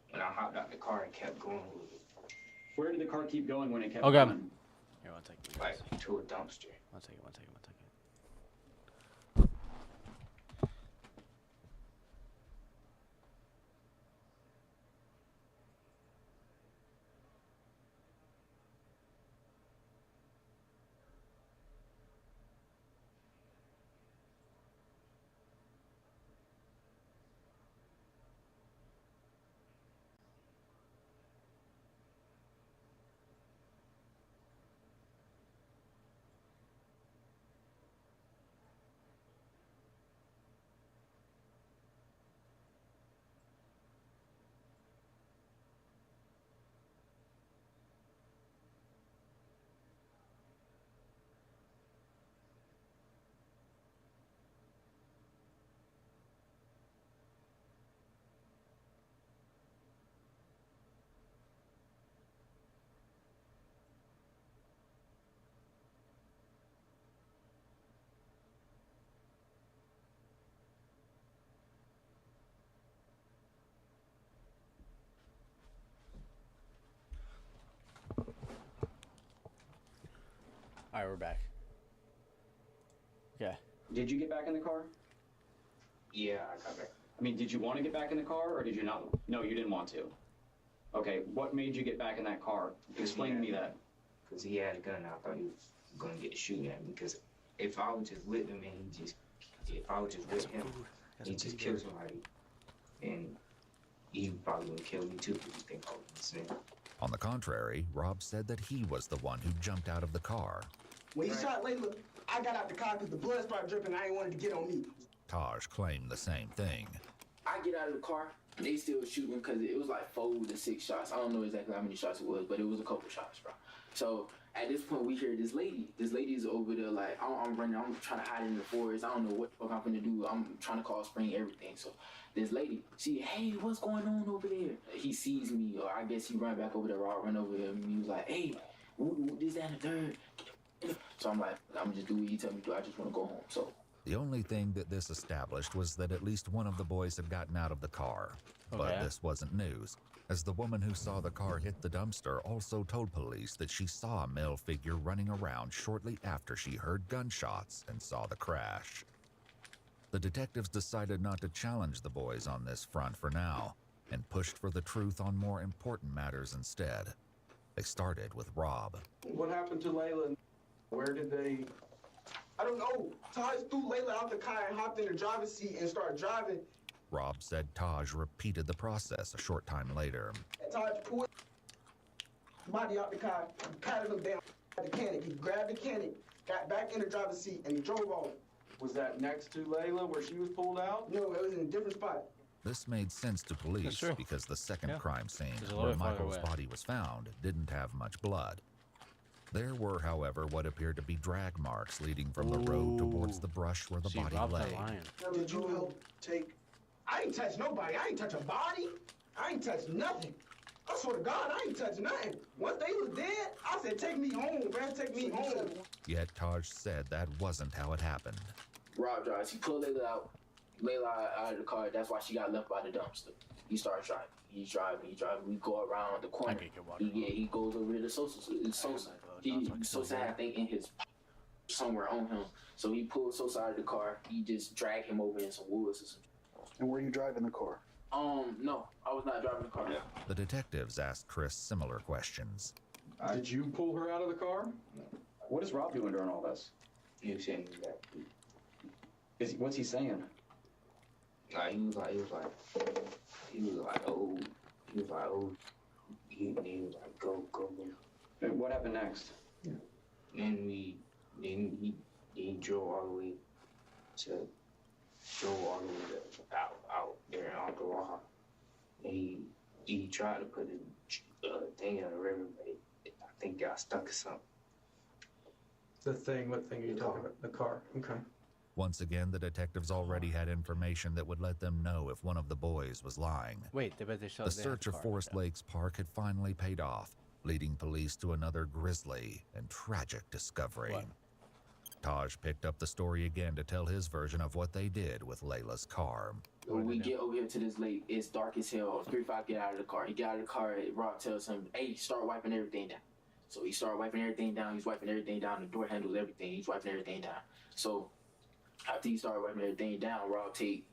when I hopped out the car, it kept going with it. Where did the car keep going when it kept Okay. going? Here, one second. Like, to a dumpster. One second. All right, we're back. Okay. Did you get back in the car? Yeah, I got back. I mean, did you want to get back in the car, or did you not? No, you didn't want to. Okay, what made you get back in that car? Explain to me that. Because he had a gun, I thought he was going to get shooting at me. Because if I was just with him and if I was just with him, he just killed somebody. And he probably would kill me too if he think I was innocent. On the contrary, Rob said that he was the one who jumped out of the car. When he shot Layla, I got out the car because the blood started dripping. I ain't wanted to get on me. Taj claimed the same thing. I get out of the car, they still shooting because it was like 4 to 6 shots. I don't know exactly how many shots it was, but it was a couple shots, bro. So at this point, we hear this lady. This lady is over there like, I'm running, I'm trying to hide in the forest. I don't know what the fuck I'm gonna do. I'm trying to call spring everything. So this lady, hey, what's going on over there? He sees me, or I guess he run back over there, or I run over there, and he was like, hey, this, that, and the third. So I'm like, I'm just do what you tell me to do. I just want to go home. So the only thing that this established was that at least one of the boys had gotten out of the car. But this wasn't news, as the woman who saw the car hit the dumpster also told police that she saw a male figure running around shortly after she heard gunshots and saw the crash. The detectives decided not to challenge the boys on this front for now, and pushed for the truth on more important matters instead. They started with Rob. What happened to Layla? Where did they... I don't know. Taj threw Layla out the car and hopped in the driver's seat and started driving. Rob said Taj repeated the process a short time later. Taj pulled his body out the car, patted him down the cannon. He grabbed the cannon, got back in the driver's seat, and he drove off. Was that next to Layla where she was pulled out? No, it was in a different spot. This made sense to police because the second crime scene where where Michael's body was found didn't have much blood. There were, however, what appeared to be drag marks leading from the road towards the brush where the body lay. Did you help take... I ain't touch nobody. I ain't touch a body. I ain't touch nothing. I swear to God, I ain't touch nothing. Once they was dead, I said, take me home, man. Take me home. Yet Taj said that wasn't how it happened. Rob drives. He pulled Layla out of the car. That's why she got left by the dumpster. He starts driving. He's driving. We go around the corner. He goes over to the Sosa. Sosa had, I think, in his... somewhere on him. So he pulled so side of the car, he just dragged him over in some woods or something. And were you driving the car? No, I was not driving the car. The detectives asked Chris similar questions. Did you pull her out of the car? What is Rob doing during all this? He was saying that. What's he saying? Like he was like, he was like, oh, he was like, go. And what happened next? Then he drove all the way out there on the wall. And he tried to put a thing in the river, but I think got stuck or something. The thing, what thing are you talking about? The car, okay. Once again, the detectives already had information that would let them know if one of the boys was lying. Wait, but they showed the search of Forest Lakes Park had finally paid off, leading police to another grisly and tragic discovery. What? Taj picked up the story again to tell his version of what they did with Layla's car. When we get over here to this lake, it's dark as hell. 3-5 get out of the car. He got out of the car, Rob tells him, hey, start wiping everything down. So he started wiping everything down. He's wiping everything down. The door handles everything. He's wiping everything down. So after he started wiping everything down, Rob takes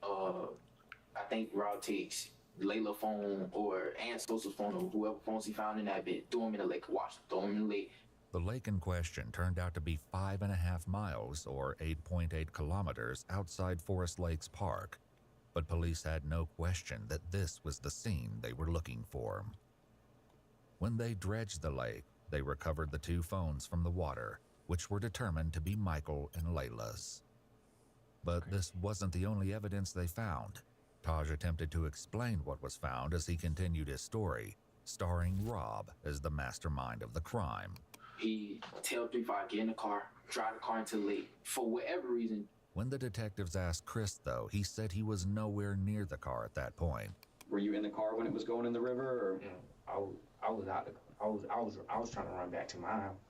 Layla's phone or Aunt Sosa's phone or whoever phones he found in that bit, threw him in the lake, wash him, throw him in the lake. The lake in question turned out to be 5.5 miles or 8.8 kilometers outside Forest Lakes Park, but police had no question that this was the scene they were looking for. When they dredged the lake, they recovered the 2 phones from the water, which were determined to be Michael and Layla's. But this wasn't the only evidence they found. Taj attempted to explain what was found as he continued his story, starring Rob as the mastermind of the crime. He tell 3-5 get in the car, drive the car into the lake for whatever reason. When the detectives asked Chris, though, he said he was nowhere near the car at that point. Were you in the car when it was going in the river, or? I was out. I was trying to run back to my house.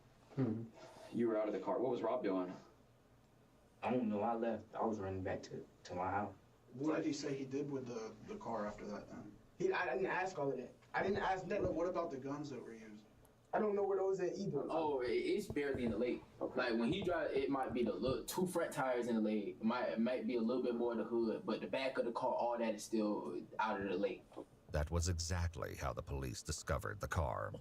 You were out of the car. What was Rob doing? I don't know. I left. I was running back to my house. What did he say he did with the car after that then? I didn't ask all of that. I didn't ask that. What about the guns that were used? I don't know where those at either. Oh, it's barely in the lake. Okay. Like when he drive, it might be the 2 front tires in the lake. It might be a little bit more in the hood, but the back of the car, all that is still out of the lake. That was exactly how the police discovered the car.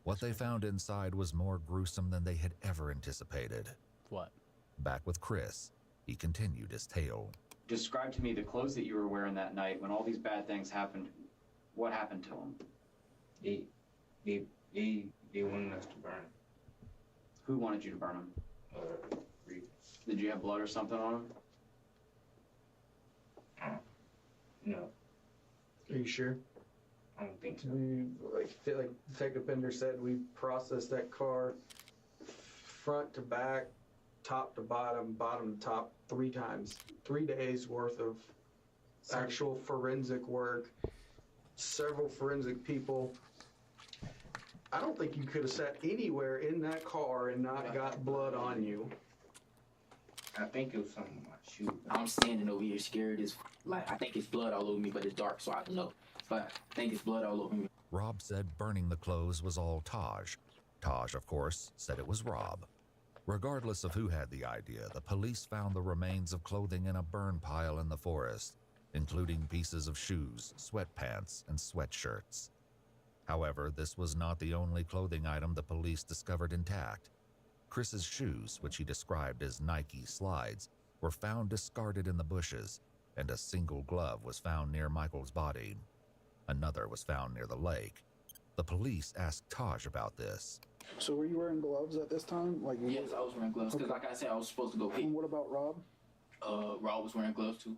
What they found inside was more gruesome than they had ever anticipated. What? Back with Chris, he continued his tale. Describe to me the clothes that you were wearing that night when all these bad things happened. What happened to them? They wanted us to burn them. Who wanted you to burn them? Reed. Did you have blood or something on them? No. Are you sure? I don't think so. Like Detective Bender said, we processed that car front to back, top to bottom, bottom to top 3 times. 3 days worth of actual forensic work, several forensic people. I don't think you could have sat anywhere in that car and not got blood on you. I think it was something on my shoe. I'm standing over here scared as like I think it's blood all over me, but it's dark, so I don't know. But I think it's blood all over me. Rob said burning the clothes was all Taj. Taj, of course, said it was Rob. Regardless of who had the idea, the police found the remains of clothing in a burn pile in the forest, including pieces of shoes, sweatpants, and sweatshirts. However, this was not the only clothing item the police discovered intact. Chris's shoes, which he described as Nike slides, were found discarded in the bushes, and a single glove was found near Michael's body. Another was found near the lake. The police asked Taj about this. So were you wearing gloves at this time? Yes, I was wearing gloves, because like I said, I was supposed to go hit. And what about Rob? Rob was wearing gloves too.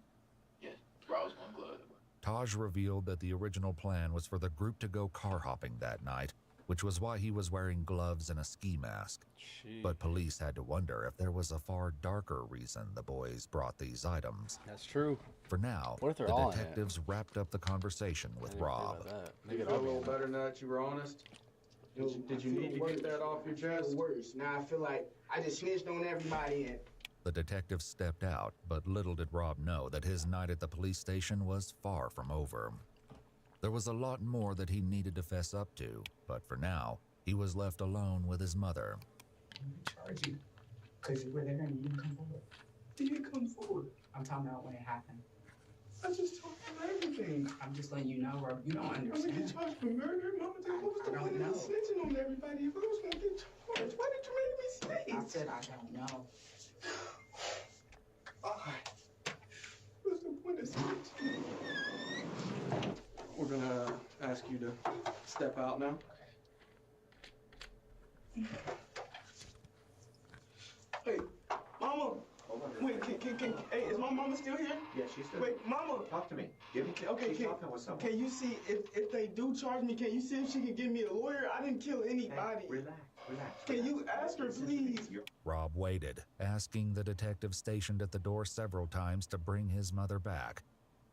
Yeah, Rob was wearing gloves. Taj revealed that the original plan was for the group to go car hopping that night, which was why he was wearing gloves and a ski mask. Jeez. But police had to wonder if there was a far darker reason the boys brought these items. That's true. For now, What if they're the all in it? detectives wrapped up the conversation with Rob. You feel a little better now that you were honest? Did you need to get that off your chest? Worse. Now I feel like I just snitched on everybody and The detective stepped out, but little did Rob know that his night at the police station was far from over. There was a lot more that he needed to fess up to, but for now, he was left alone with his mother. Charge you. Because you were there and you didn't come forward. He didn't come forward. I'm talking about when it happened. I just told him everything. I'm just letting you know, bro. You don't I'm understand. gonna get charged for murder, Mama. What was the point of me snitching on everybody if I was gonna get charged? Why did you make me snitch? I said I don't know. What's the point of snitching? We're gonna ask you to step out now. Hey, Mama. Wait, hey, is my mama still here? Yeah, she's still. Wait, Mama. Talk to me. Give me. Okay, she's talking with someone. can you see if they do charge me? Can you see if she can give me a lawyer? I didn't kill anybody. Hey, relax. Can you ask her, please? Rob waited, asking the detective stationed at the door several times to bring his mother back,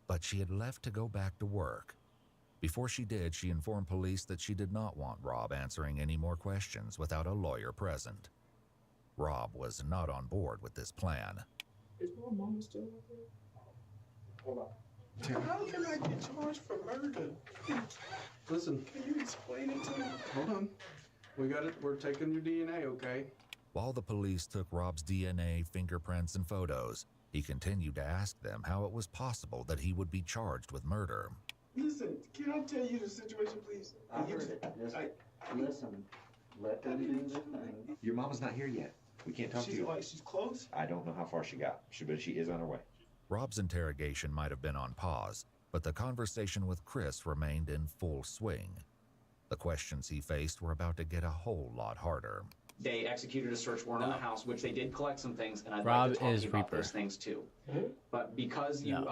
but she had left to go back to work. Before she did, she informed police that she did not want Rob answering any more questions without a lawyer present. Rob was not on board with this plan. Is my mama still out there? Hold on. How can I get charged for murder? Listen. Can you explain it to me? Hold on. We got it. We're taking your DNA, okay? While the police took Rob's DNA, fingerprints, and photos, he continued to ask them how it was possible that he would be charged with murder. Listen, can I tell you the situation, please? I heard it. Listen. Let them do their thing. Your mama's not here yet. We can't talk to you. She's close? I don't know how far she got, but she is on her way. Rob's interrogation might have been on pause, but the conversation with Chris remained in full swing. The questions he faced were about to get a whole lot harder. They executed a search warrant on the house, which they did collect some things, and I'd Rob like to talk is to you about Reaper. those things too. But because you,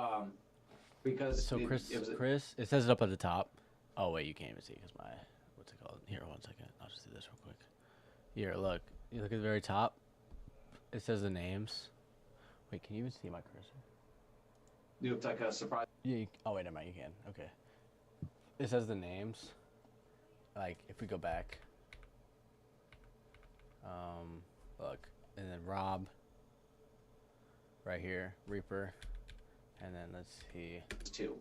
because So Chris, it was Chris, it says it up at the top. Oh wait, you can't even see because my what's it called? Here, 1 second. I'll just do this real quick. Here, look. You look at the very top. It says the names. Wait, can you even see my cursor? you looked like a surprise. Yeah. Oh wait, never mind. You can. Okay. It says the names. Like if we go back. Look, and then Rob. Right here, Reaper, and then let's see. Two.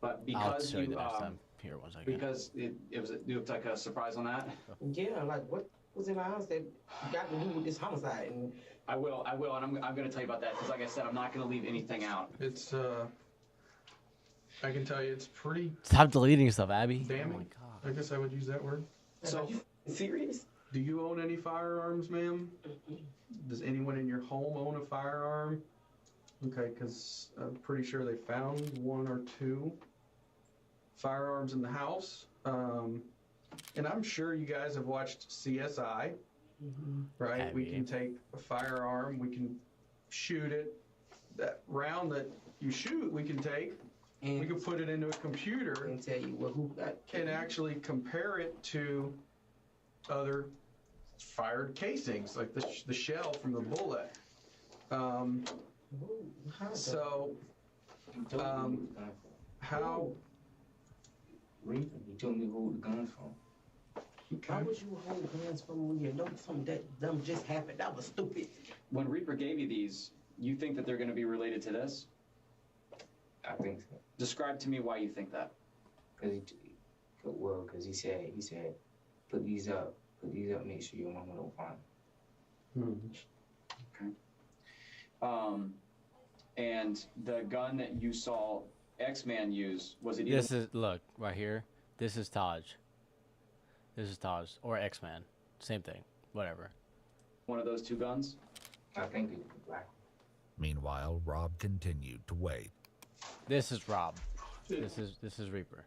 But I'll because show you you, the next time. Here, 1 second. because it was, you looked like a surprise on that. Yeah, like what was in my house that got to do with this homicide? And I will, and I'm going to tell you about that because, like I said, I'm not going to leave anything out. It's, I can tell you it's pretty Stop deleting stuff, Abby. damning. Oh my God. I guess I would use that word. So, are you serious? Do you own any firearms, ma'am? Does anyone in your home own a firearm? Okay, because I'm pretty sure they found 1 or 2 firearms in the house. And I'm sure you guys have watched CSI, right? We can take a firearm, we can shoot it. That round that you shoot, we can take, and we can put it into a computer and tell you who got and actually compare it to other fired casings, like the shell from the bullet. So, how? You told me who the guns from. How would you hold guns from when you know something that dumb just happened? That was stupid. when Reaper gave you these, you think that they're going to be related to this? I think so. Describe to me why you think that. Because he said, put these up, make sure your mama don't find them. Okay. And the gun that you saw X-Man use, was it This is, look, right here. This is Taj. This is Taj. Or X-Man. Same thing. Whatever. one of those 2 guns? I think it's black. Meanwhile, Rob continued to wait. This is Rob. This is Reaper.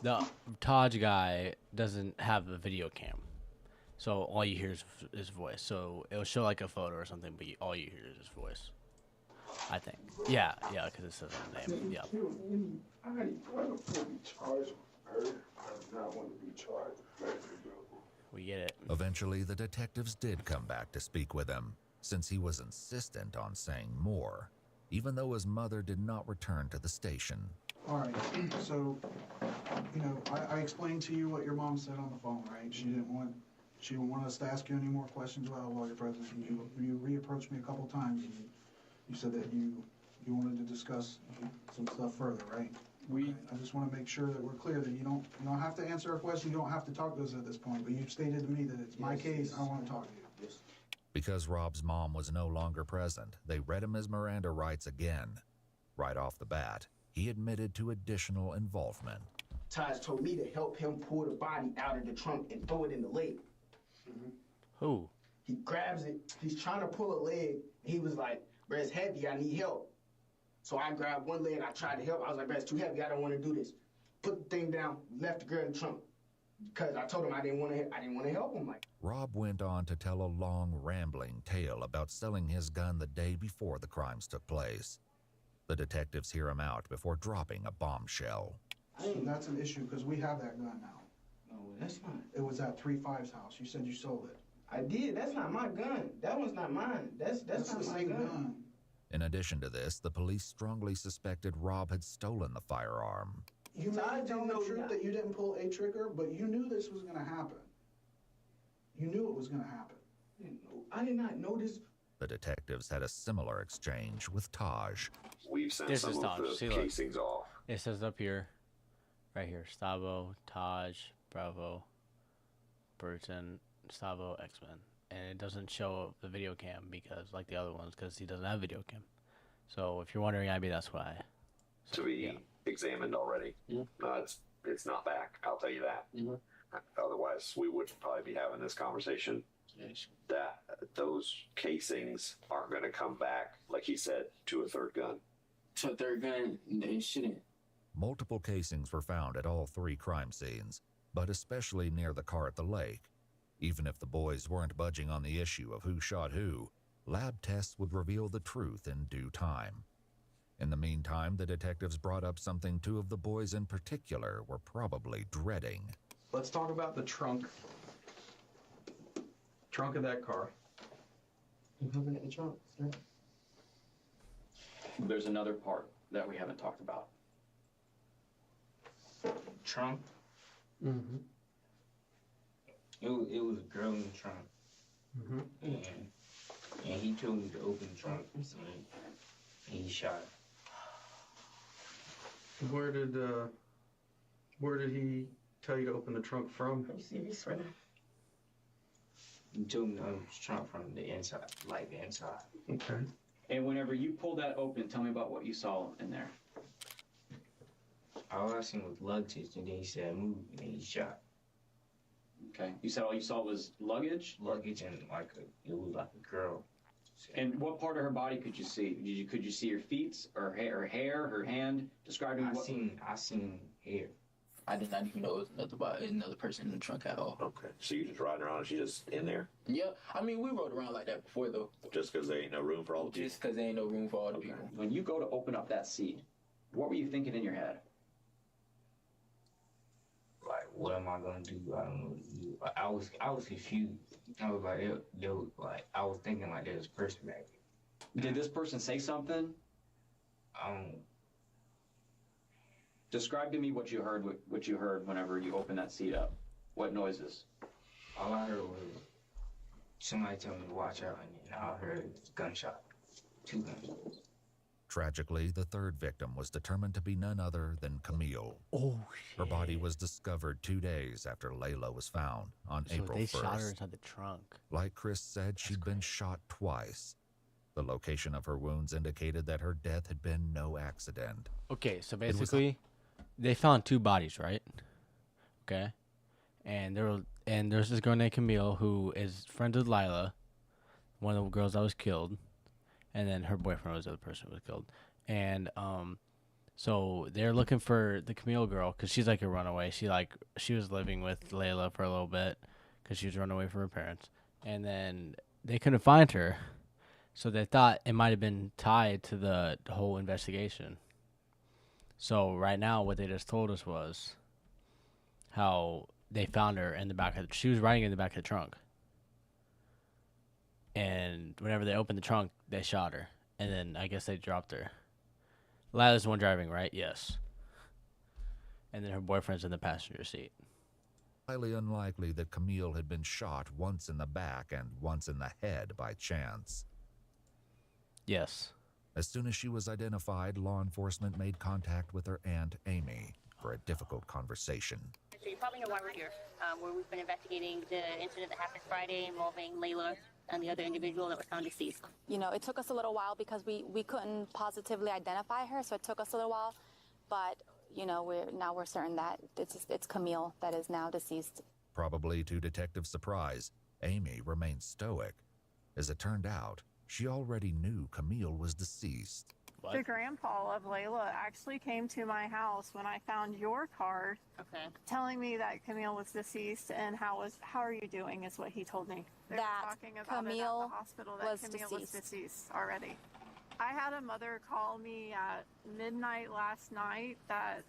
The Taj guy doesn't have a video cam, so all you hear is his voice. So it'll show like a photo or something, but all you hear is his voice. I think. Yeah, because it says his name. Yeah. I want to be charged with murder. I do not want to be charged with murder. We get it. Eventually, the detectives did come back to speak with him, since he was insistent on saying more, even though his mother did not return to the station. All right, so, I explained to you what your mom said on the phone, right? She didn't want us to ask you any more questions about a lawyer presence. You reapproached me a couple times, and you said that you wanted to discuss some stuff further, right? I just want to make sure that we're clear that you don't have to answer our question. You don't have to talk to us at this point. But you've stated to me that it's my case. I want to talk to you. Because Rob's mom was no longer present, they read him his Miranda rights again. Right off the bat, he admitted to additional involvement. Taj told me to help him pull the body out of the trunk and throw it in the lake. Who? He grabs it. He's trying to pull a leg. He was like, "Bro, it's heavy. I need help." So I grabbed one leg. I tried to help. I was like, "Bro, it's too heavy. I don't want to do this." Put the thing down. Left the girl in the trunk because I told him I didn't want to help him. Like, Rob went on to tell a long, rambling tale about selling his gun the day before the crimes took place. The detectives hear him out before dropping a bombshell. So that's an issue because we have that gun now. No, that's not. It was at 3-5's house. You said you sold it. I did. That's not my gun. That one's not mine. That's not the my same gun. In addition to this, the police strongly suspected Rob had stolen the firearm. You may have told the truth that you didn't pull a trigger, but you knew this was going to happen. You knew it was going to happen. I did not know this. The detectives had a similar exchange with Taj. We've sent This some is of Taj. the See, look. casings off. It says up here, right here, Stavo, Taj, Bravo, Burton, Stavo, X-Men. And it doesn't show the video cam because, like the other ones, because he doesn't have video cam. So if you're wondering, Abby, that's why. To be examined already. It's not back, I'll tell you that. Otherwise, we wouldn't probably be having this conversation. That those casings aren't going to come back, like he said, to a third gun. To a third gun, they shouldn't. Multiple casings were found at all 3 crime scenes, but especially near the car at the lake. Even if the boys weren't budging on the issue of who shot who, lab tests would reveal the truth in due time. In the meantime, the detectives brought up something 2 of the boys in particular were probably dreading. Let's talk about the trunk. Trunk of that car. You open the trunk, sir? There's another part that we haven't talked about. Trunk? Mm-hmm. It was a girl in the trunk. Mm-hmm. And he told me to open the trunk, and he shot her. Where did he tell you to open the trunk from? You see this right now? He told me to open the trunk from the inside, like the inside. Okay. And whenever you pulled that open, tell me about what you saw in there. All I seen was luggage, and then he said move, and then he shot. Okay. You said all you saw was luggage? Luggage and it was like a girl. And what part of her body could you see? Could you see her feet, or hair, her hand? Describe I seen hair. I did not even know it was another person in the trunk at all. Okay. So you just riding around and she just in there? Yeah. I mean, we rode around like that before, though. Just because there ain't no room for all the people? Just because there ain't no room for all the people. When you go to open up that seat, what were you thinking in your head? Like, what am I gonna do? I don't know what to do. I was confused. I was like, I was thinking like there was a person back there. Did this person say something? Describe to me what you heard whenever you opened that seat up. What noises? All I heard was somebody tell me to watch out, and I heard a gunshot. 2 gunshots. Tragically, the 3rd victim was determined to be none other than Camille. Oh, shit. Her body was discovered 2 days after Layla was found on April 1st. So they shot her inside the trunk. Like Chris said, she'd been shot twice. The location of her wounds indicated that her death had been no accident. Okay, so basically, they found 2 bodies, right? Okay, and there's this girl named Camille who is friends with Lila, one of the girls that was killed, and then her boyfriend was the other person who was killed. And so they're looking for the Camille girl because she's like a runaway. She was living with Layla for a little bit because she was running away from her parents, and then they couldn't find her. So they thought it might have been tied to the whole investigation. So right now, what they just told us was how they found her in the back of she was riding in the back of the trunk. And whenever they opened the trunk, they shot her. And then I guess they dropped her. Lila's the one driving, right? Yes. And then her boyfriend's in the passenger seat. Highly unlikely that Camille had been shot once in the back and once in the head by chance. Yes. As soon as she was identified, law enforcement made contact with her aunt, Amy, for a difficult conversation. So you probably know why we're here. Where we've been investigating the incident that happened Friday involving Layla and the other individual that was found deceased. You know, it took us a little while because we couldn't positively identify her, so it took us a little while. But, you know, we're certain that it's Camille that is now deceased. Probably to detectives' surprise, Amy remained stoic. As it turned out, she already knew Camille was deceased. The grandpa of Layla actually came to my house when I found your card, telling me that Camille was deceased and how are you doing is what he told me. They were talking about it at the hospital that Camille was deceased already. I had a mother call me at midnight last night that,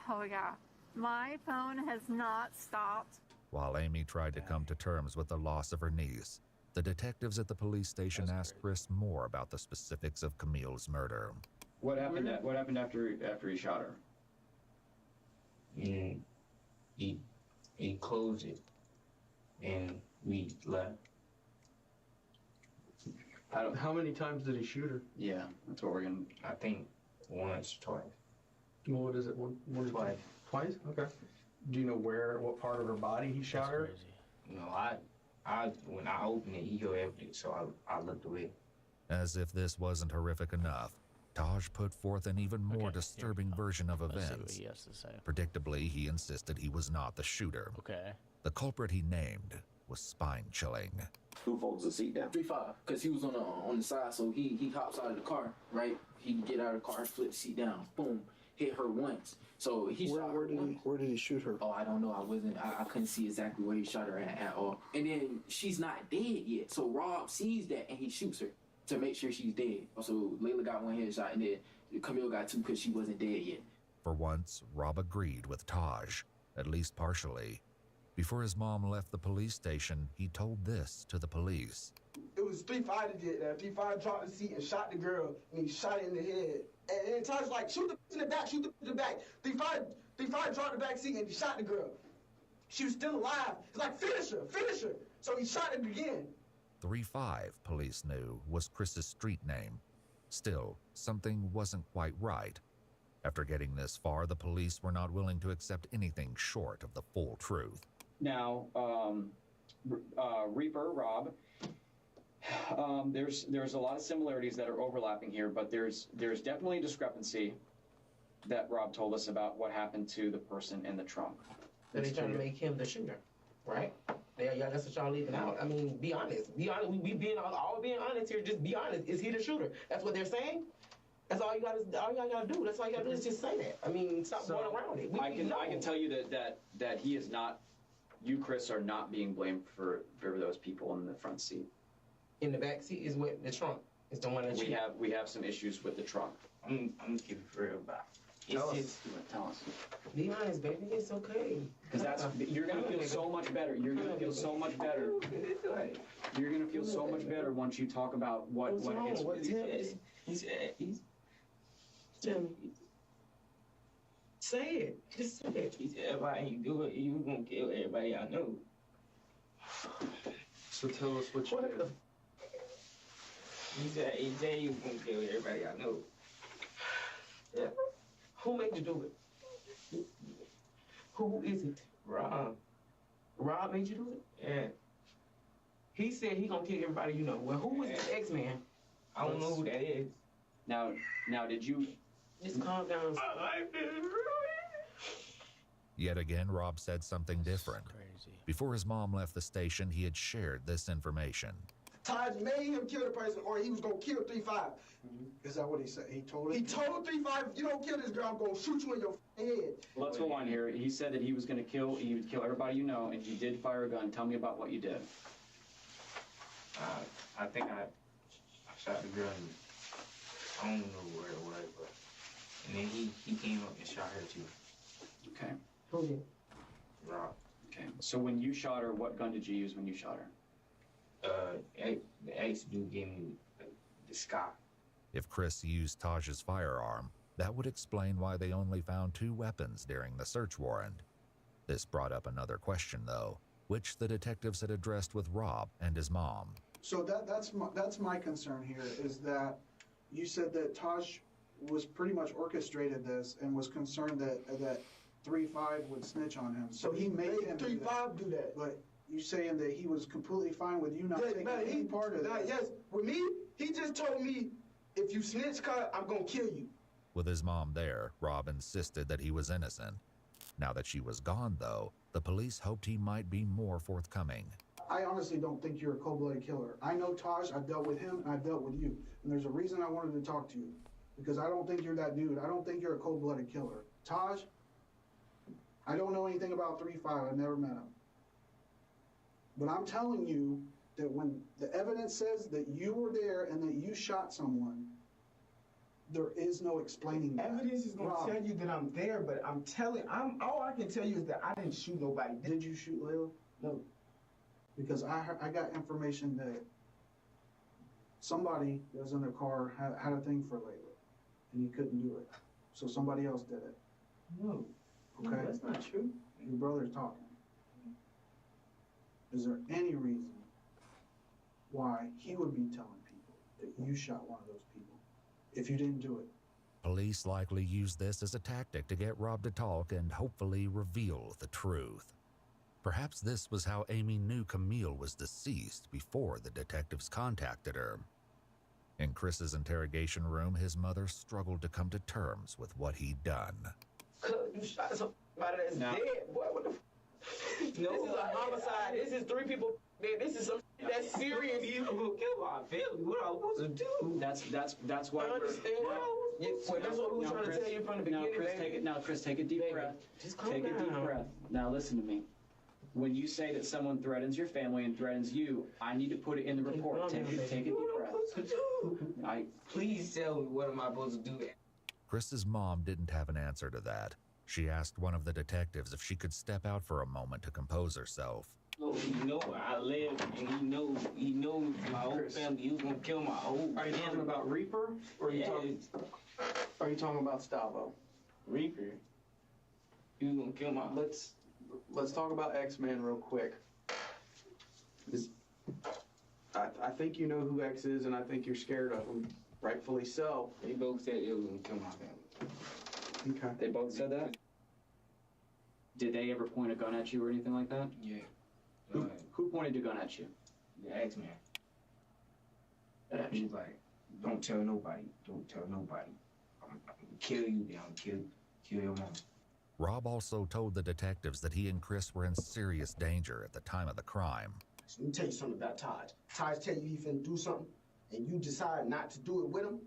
oh yeah, my phone has not stopped. While Amy tried to come to terms with the loss of her niece, the detectives at the police station asked Chris more about the specifics of Camille's murder. What happened? What happened after he shot her? He closed it, and we left. How many times did he shoot her? Yeah, that's what we're gonna. I think once, twice. Well, what is it? One twice. Twice? Okay. Do you know what part of her body he shot her? No, when I opened it, he heard everything, so I looked away. As if this wasn't horrific enough, Taj put forth an even more disturbing version of events. See what he has to say. Predictably, he insisted he was not the shooter. Okay. The culprit he named was spine-chilling. Who folds the seat down? 3-5, because he was on the side, so he hops out of the car, right? He can get out of the car, flip the seat down, boom, hit her once. So he shot her once. Where did he shoot her? Oh, I don't know. I couldn't see exactly where he shot her at all. And then she's not dead yet, so Rob sees that and he shoots her to make sure she's dead. So Layla got one headshot and then Camille got two because she wasn't dead yet. For once, Rob agreed with Taj, at least partially. Before his mom left the police station, he told this to the police. It was 3-5 that did that. 3-5 dropped the seat and shot the girl, and he shot her in the head. And Taj was like, shoot the in the back, shoot the back. 3-5 dropped the back seat and he shot the girl. She was still alive. He's like, finish her. So he shot it again. 3-5, police knew, was Chris's street name. Still, something wasn't quite right. After getting this far, the police were not willing to accept anything short of the full truth. Now, Reaper, Rob, there's a lot of similarities that are overlapping here, but there's definitely a discrepancy that Rob told us about what happened to the person in the trunk. So they're trying to make him the shooter, right? Yeah, that's what y'all leaving out. I mean, be honest. Be honest. We being all being honest here. Just be honest. Is he the shooter? That's what they're saying. That's all you gotta do. That's all you gotta do is just say that. I mean, stop going around it. I can tell you that he is not. You, Chris, are not being blamed for those people in the front seat. In the back seat is what the trunk is the one that we have some issues with the trunk. I'm gonna keep it for real about. Tell us. Be honest, baby. It's okay. Because you're gonna feel so much better. You're gonna feel so much better. You're gonna feel so much better once you talk about what it's. He's tell me. Say it. Just say it. He said, everybody you do it, you gonna kill everybody I know. So tell us what you did. He said, AJ, you gonna kill everybody I know. Yeah. Who made you do it? Who is it? Rob. Rob made you do it? Yeah. He said he gonna kill everybody you know. Well, who was the X-Man? I don't know who that is. Now, did you... Just calm down. Yet again, Rob said something different. Before his mom left the station, he had shared this information. Taj made him kill the person, or he was gonna kill 3-5. Is that what he said? He told He told 3-5, you don't kill this girl, I'm gonna shoot you in your head. Let's go on here. He said that he would kill everybody you know, and he did fire a gun. Tell me about what you did. I think I shot the girl. I don't know where it was, but and then he came up and shot her too. Okay. Who did? Rob. Okay. So when you shot her, what gun did you use when you shot her? The ex-dude gave me the Scott. If Chris used Taj's firearm, that would explain why they only found 2 weapons during the search warrant. This brought up another question, though, which the detectives had addressed with Rob and his mom. So that's my concern here, is that you said that Taj was pretty much orchestrated this and was concerned that 3-5 would snitch on him. So he made 3-5 do that. But You saying that he was completely fine with you not taking any part of that? Yes, with me, he just told me, if you snitch, cut, I'm gonna kill you. With his mom there, Rob insisted that he was innocent. Now that she was gone, though, the police hoped he might be more forthcoming. I honestly don't think you're a cold-blooded killer. I know Taj, I've dealt with him, and I've dealt with you. And there's a reason I wanted to talk to you. Because I don't think you're that dude. I don't think you're a cold-blooded killer. Taj, I don't know anything about 3-5. I've never met him. But I'm telling you that when the evidence says that you were there and that you shot someone, there is no explaining that. Evidence is gonna tell you that I'm there, but all I can tell you is that I didn't shoot nobody. Did you shoot Layla? No. Because I got information that somebody that was in their car had a thing for Layla, and he couldn't do it. So somebody else did it. No. Okay? No, that's not true. Your brother's talking. Is there any reason why he would be telling people that you shot one of those people if you didn't do it? Police likely used this as a tactic to get Rob to talk and hopefully reveal the truth. Perhaps this was how Amy knew Camille was deceased before the detectives contacted her. In Chris's interrogation room, his mother struggled to come to terms with what he'd done. You shot somebody that's dead, boy. What the No, this is a homicide. This is 3 people dead. This is some that's serious. You gonna kill my family. What am I supposed to do? That's why. I understand. That's what we were trying to tell you from the beginning. Chris, take a deep breath. Just calm Take a deep down. breath. Now listen to me. When you say that someone threatens your family and threatens you, I need to put it in the report. Take a deep breath. Please tell me, what am I supposed to do? Chris's mom didn't have an answer to that. She asked one of the detectives if she could step out for a moment to compose herself. Oh, he know I live, and he knows my whole family. He was gonna kill my whole family. Are you talking about Reaper, or are you talking about Stavo? Reaper. He was gonna kill my. Let's talk about X-Man real quick. I think you know who X is, and I think you're scared of him. Rightfully so. They both said it was gonna kill my family. Okay. They both said that? Did they ever point a gun at you or anything like that? Yeah. Who pointed a gun at you? The X-Man. He was like, don't tell nobody. Don't tell nobody. I'm gonna kill you, then I'm gonna kill your mom. Rob also told the detectives that he and Chris were in serious danger at the time of the crime. Let me tell you something about Taj. Taj tell you he finna do something, and you decide not to do it with him,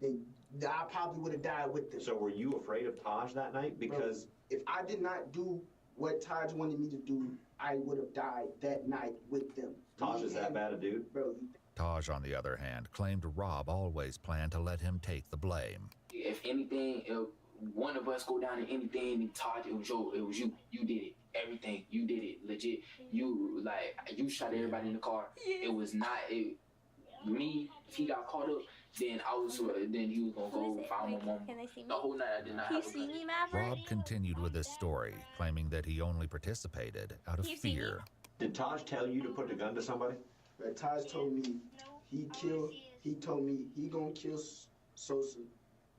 then I probably would have died with them. So were you afraid of Taj that night? Because if I did not do what Taj wanted me to do, I would have died that night with them. Taj is that bad a dude? Bro. Taj, on the other hand, claimed Rob always planned to let him take the blame. If anything, if one of us go down in anything, Todd, it was you. You did it. Everything. You did it. Legit. You shot everybody in the car. It was not me. If he got caught up, then he was gonna go find my mom. Can they see me? The whole night I did not Can you have a see gun. me, Maverick? Rob continued with his story, claiming that he only participated out of You see me? fear. Did Taj tell you to put the gun to somebody? But Taj told me he told me he gonna kill Sosa.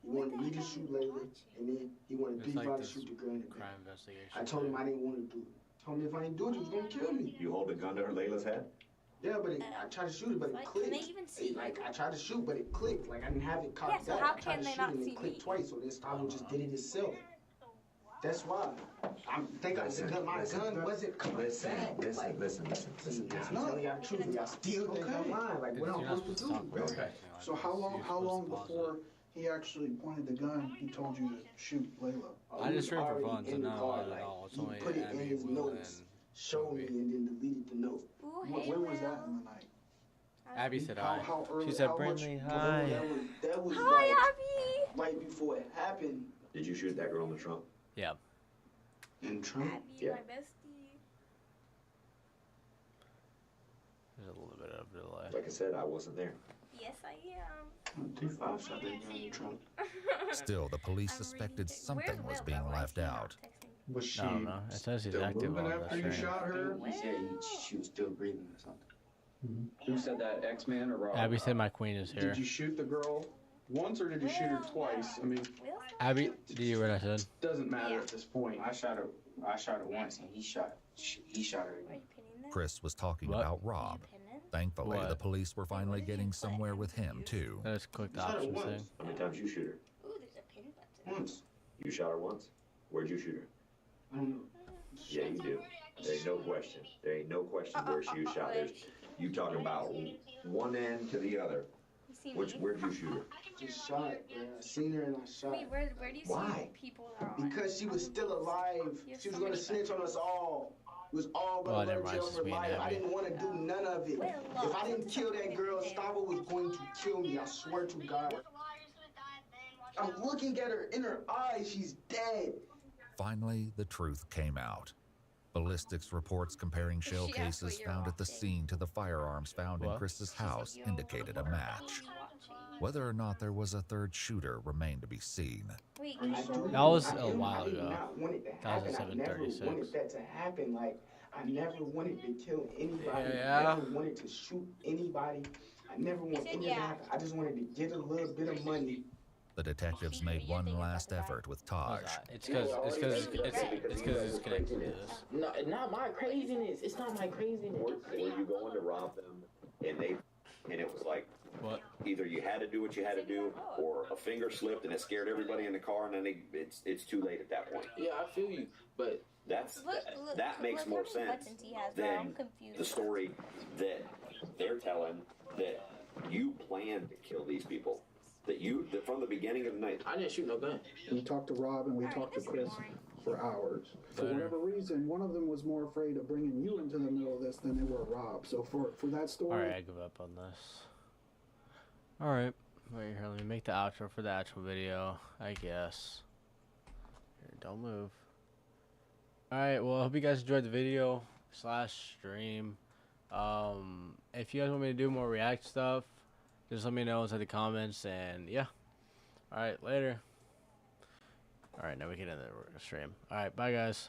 He wanted me to shoot Layla, and then he wanted It's like P5 to this shoot the girl in the crime back. investigation. I told him I didn't want to do it. Told me if I didn't do it, he was gonna kill me. You hold a gun to her Layla's head? Yeah, but I tried to shoot it, but it clicked. Can they even see Like I tried to shoot, but it clicked. Like I didn't have it cocked Yeah, so back. how I tried can to they shoot not it and see it clicked me? twice, so this Stavo just did it himself. That's why. I'm thinking my gun wasn't coming back. Listen. I'm telling y'all the truth. Y'all still think I'm lying. Like what I'm supposed to do? Okay. So how long before he actually pointed the gun, he told you to shoot Layla? I just heard for Already fun, so in the no, car, not at like, all. It's he only put it in Abby, his Will, notes, and showed me, and then deleted the note. When was that in the night? Abby said How hi. early- She said, how much- Brindley, hi. That was Hi, like Abby. right before it happened. Did you shoot that girl in the trunk? Yeah. In Trump? Abby, Yeah. my bestie. There's a little bit of delay. Like I said, I wasn't there. Yes, I am. 3-5 shot that guy in Trump. Still, the police suspected something was being left out. Was she I don't know. It says he's still active moving on the after you stream. shot her? He said she was still breathing or something. Who said that? X-Man or Rob? Abby said my queen is here. Did you shoot the girl once or did you shoot her twice? I mean, Abby, did you hear what I said? doesn't matter at this point. I shot her once, and he shot her. Chris was talking about Rob. Thankfully, the police were finally getting somewhere with him, too. Let's click the options thing. How many times you shoot her? Ooh, there's a pin button. Once. You shot her once? Where'd you shoot her? I don't know. Yeah, you do. There ain't no question. There ain't no question where she was shot. There's you talking about one end to the other. Where'd you shoot her? Just shot, man. I seen her and I shot. Wait, where do you see people are on? Because she was still alive. She was gonna snitch on us all. We was all gonna go to jail for life. I didn't want to do none of it. If I didn't kill that girl, Stavo was going to kill me. I swear to God. I'm looking at her in her eyes. She's dead. Finally, the truth came out. Ballistics reports comparing shell cases found at the scene to the firearms found in Chris's house indicated a match. Whether or not there was a third shooter remained to be seen. That was a while ago. That was at 7:36. I never wanted that to happen. Like, I never wanted to kill anybody. I never wanted to shoot anybody. I never wanted any of that. I just wanted to get a little bit of money. The detectives made one last effort with Taj. It's because it's connected to this. No, not my craziness. It's not my craziness. Were you going to rob them, and it was like, what? Either you had to do what you had to do, or a finger slipped and it scared everybody in the car, and then it's too late at that point. Yeah, I feel you, but that makes more sense than the story that they're telling, that you planned to kill these people. That from the beginning of the night. I didn't shoot no gun. We talked to Rob and we talked to Chris for hours. For whatever reason, one of them was more afraid of bringing you into the middle of this than they were Rob. So for that story... Alright, I give up on this. Alright, wait here, let me make the outro for the actual video, I guess. Here, don't move. Alright, well, I hope you guys enjoyed the video / stream. If you guys want me to do more react stuff, just let me know inside the comments, and yeah. Alright, later. Alright, now we can end the stream. Alright, bye guys.